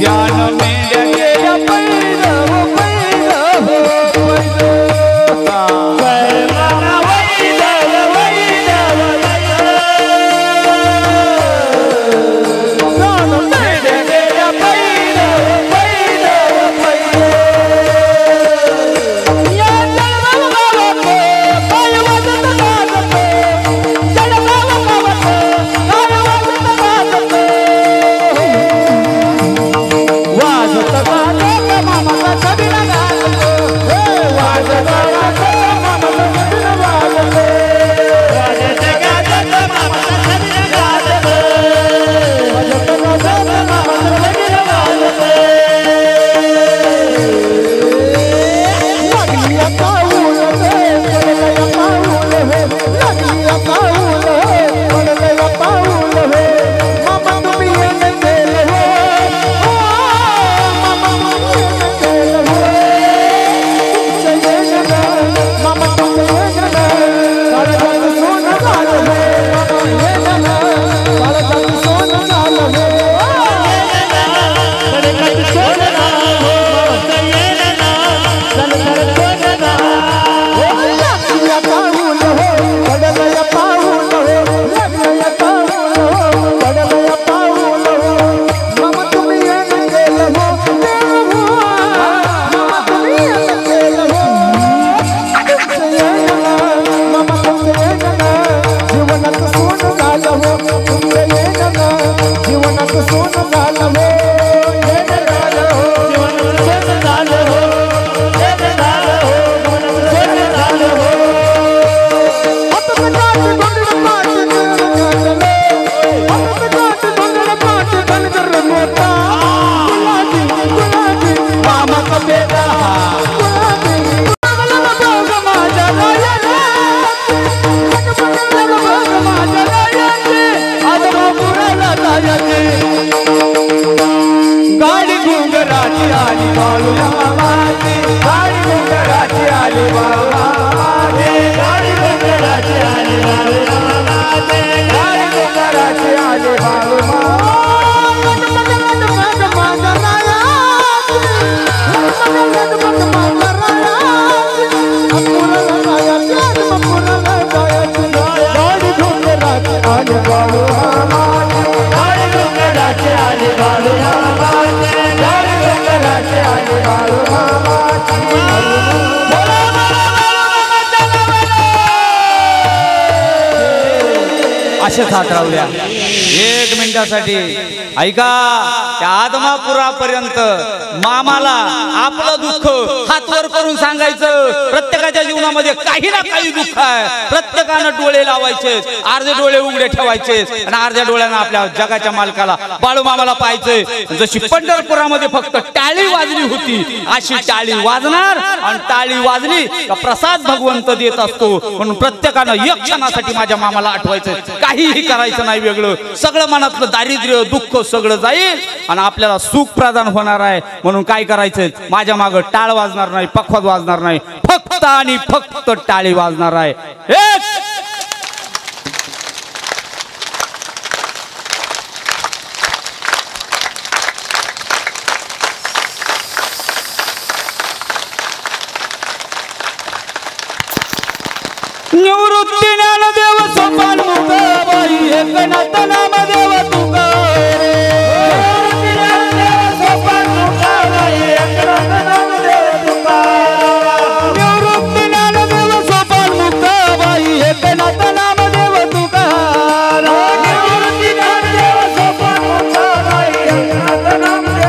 त्यानं मेंढ्या केल्या वैद हो, वैद हो, बाळू मामाची गाडी डोंगराची आली बाळू मामाची गाडी डोंगराची आली बाळू मामाची गाडी डोंगराची आली बाळू अशाच हात राहूया 1 मिनिटासाठी ऐका त्या आदमापुरापर्यंत मामाला आपलं दुःख हातवर करून सांगायचं प्रत्येकाच्या जीवनामध्ये काही ना काही दुःख आहे प्रत्येकानं डोळे लावायचे अर्धे डोळे उघडे ठेवायचे आणि अर्ध्या डोळ्यानं आपल्या जगाच्या मालकाला बाळू मामाला पाहायचंय जशी पंढरपुरामध्ये फक्त टाळी वाजली होती अशी टाळी वाजणार आणि टाळी वाजली का प्रसाद भगवंत देत असतो म्हणून प्रत्येकानं एक क्षणासाठी माझ्या मामाला आठवायचं काहीही करायचं नाही वेगळं सगळं मनातलं दारिद्र्य दुःख सगळं जाईल आणि आपल्याला सुख प्रदान होणार आहे म्हणून काय करायचंय माझ्या मागं टाळ वाजणार नाही पखवाज वाजणार नाही फक्त आणि फक्त टाळी वाजणार आहे निवृत्ती ज्ञानदेव सोपान मुक्ताबाई एकनाथ नामदेव तुकारे सोपान मुक्ताबाई एकनाथ नामदेव तुकाराम निवृत्ती ज्ञानदेव सोपान मुक्ताबाई एकनाथ नामदेव तुकाराम निवृत्ती ज्ञानदेव सोपान मुक्ताबाई एकनाथ नामदेव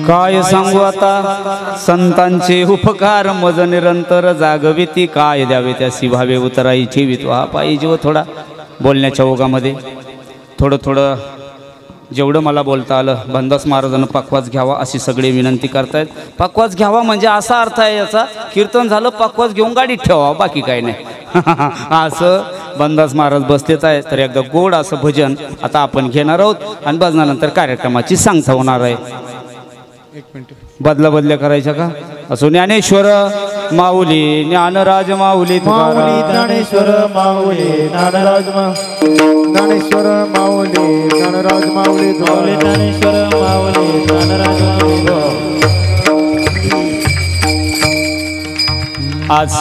काय सांगू आता संतांचे उपकार मज निरंतर जागविती काय द्यावे त्यासी भावे उतराई ठेवीत हा पाहिजे व थोडा बोलण्याच्या ओघामध्ये थोडं जेवढं मला बोलता आलं बंदास महाराजांना पक्वास घ्यावा अशी सगळे विनंती करतायत पक्वास घ्यावा म्हणजे असा अर्थ आहे याचा कीर्तन झालं पक्वास घेऊन गाडीत ठेवा बाकी काही नाही असं बंदास महाराज बसलेच आहे तर एकदा गोड असं भजन आता आपण घेणार आहोत आणि भजनानंतर कार्यक्रमाची सांगता होणार आहे बदल्या करायच्या का असो ज्ञानेश्वर माऊली ज्ञानराज माऊली माऊली ज्ञानेश्वर माऊली ज्ञानराज ज्ञानेश्वर माऊली ज्ञानराज माऊली ज्ञानेश्वर माऊली ज्ञानराज आज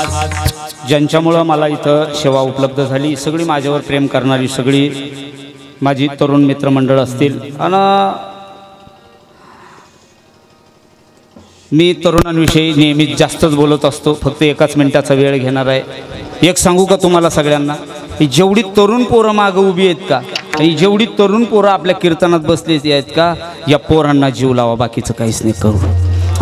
ज्यांच्यामुळं मला इथं सेवा उपलब्ध झाली सगळी माझ्यावर प्रेम करणारी सगळी माझी तरुण मित्रमंडळ असतील आणि मी तरुणांविषयी नेहमीच जास्तच बोलत असतो फक्त एकाच मिनिटाचा वेळ घेणार आहे एक सांगू का तुम्हाला सगळ्यांना ही जेवढी तरुण पोरं मागं उभी आहेत का ही जेवढी तरुण पोरं आपल्या कीर्तनात बसलेली आहेत का या पोरांना जीव लावा बाकीचं काहीच नाही करू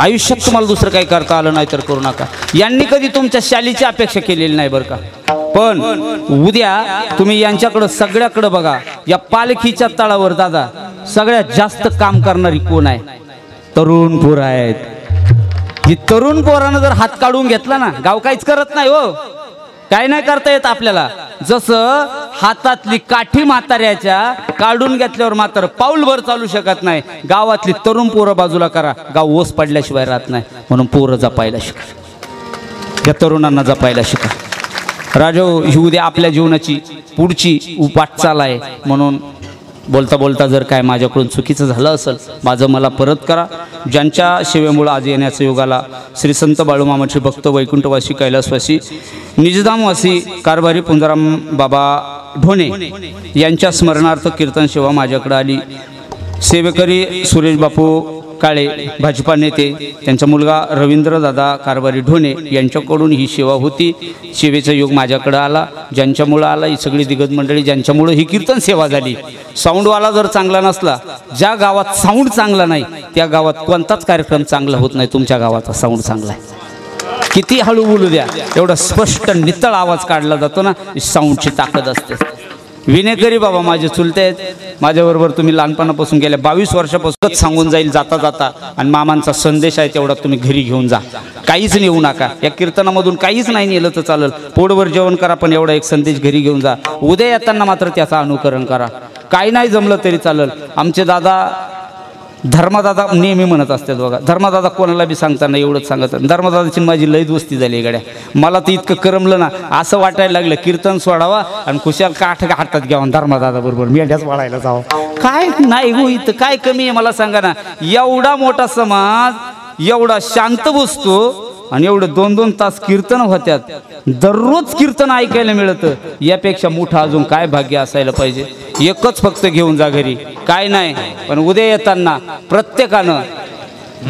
आयुष्यात तुम्हाला दुसरं काही करता आलं नाही तर करू नका यांनी कधी तुमच्या शालीची अपेक्षा केलेली नाही बरं का पण उद्या तुम्ही यांच्याकडं सगळ्याकडं बघा या पालखीच्या तळावर दादा सगळ्यात जास्त काम करणारी कोण आहे तरुण पोरं आहेत ही तरुण पोरानं जर हात काढून घेतला ना गाव काहीच करत नाही हो काय नाही करता येत आपल्याला जसं हातातली काठी म्हाताऱ्याच्या काढून घेतल्यावर मात्र पाऊलभर चालू शकत नाही. गावातली तरुण पोरं बाजूला करा, गाव ओस पडल्याशिवाय राहत नाही. म्हणून पोरं जपायला शिका, या तरुणांना जपायला शिका. राजो, ही उद्या आपल्या जीवनाची पुढची वाटचाल आहे. म्हणून बोलता बोलता जर काय माझ्याकडून चुकीचं झालं असेल, माझं मला परत करा. ज्यांच्या सेवेमुळं आज येण्याचं योगाला श्री संत बाळूमामाचे भक्त, वैकुंठवासी, कैलासवासी, निजधामवासी, कारभारी पुंजाराम बाबा ढोणे यांच्या स्मरणार्थ कीर्तन सेवा माझ्याकडे आली. सेवेकरी सुरेश बापू काळे, भाजपा नेते, त्यांचा मुलगा रवींद्रदादा कारभारी ढोणे यांच्याकडून ही सेवा होती. सेवेचा योग माझ्याकडे आला. ज्यांच्यामुळं आला, ही सगळी दिग्गज मंडळी ज्यांच्यामुळं ही कीर्तन सेवा झाली. साऊंडवाला जर चांगला नसला, ज्या गावात साऊंड चांगला नाही त्या गावात कोणताच कार्यक्रम चांगला होत नाही. तुमच्या गावाचा साऊंड चांगला आहे, किती हळू बोलू द्या, एवढा स्पष्ट नितळ आवाज काढला जातो ना, साऊंडची ताकद असते. विनेकरी बाबा माझे चुलते आहेत, माझ्याबरोबर तुम्ही लहानपणापासून गेल्या 22 वर्षापासून सांगून जाईल जाता जाता. आणि मामांचा संदेश आहे तेवढा तुम्ही घरी घेऊन जा, काहीच नेऊ नका. या कीर्तनामधून काहीच नाही नेलं तर चालेल, पोटभर जेवण करा, पण एवढा एक संदेश घरी घेऊन जा. उद्या येताना मात्र त्याचं अनुकरण करा. काही नाही जमलं तरी चालेल. आमचे दादा धर्मदादा नेहमी म्हणत असतात बघा, धर्मदादा कोणाला बी सांगताना एवढंच सांगत. धर्मदादाची माझी लई दोस्ती झाली गड्या. मला तर इतकं करमलं ना, असं वाटायला लागलं कीर्तन सोडावा आणि खुशाल काठ हातात घ्यावं धर्मदादा बरोबर मेंढ्याच वाढायला जावं. काय नाही हो, इथं काय कमी आहे मला सांगा ना. एवढा मोठा समाज, एवढा शांत बसतो आणि एवढं 2-2 तास कीर्तन होत्यात. दररोज कीर्तन ऐकायला मिळतं. यापेक्षा मोठं अजून काय भाग्य असायला पाहिजे. एकच फक्त घेऊन जा घरी, काय नाही. पण उद्या येताना प्रत्येकानं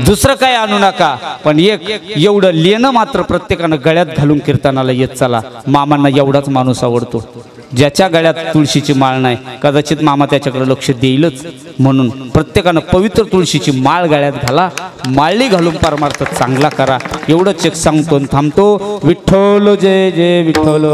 दुसरं काय आणू नका, पण एक एवढं लेणं मात्र प्रत्येकानं गळ्यात घालून कीर्तनाला येत चला. मामांना एवढाच माणूस आवडतो. ज्याच्या गळ्यात तुळशीची माळ नाही, कदाचित मामा त्याच्याकडे लक्ष देईलच. म्हणून प्रत्येकानं पवित्र तुळशीची माळ गळ्यात घाला, माळी घालून परमार्थ चांगला करा. एवढंच एक सांगतो थांबतो. विठ्ठल जय जय विठ्ठल.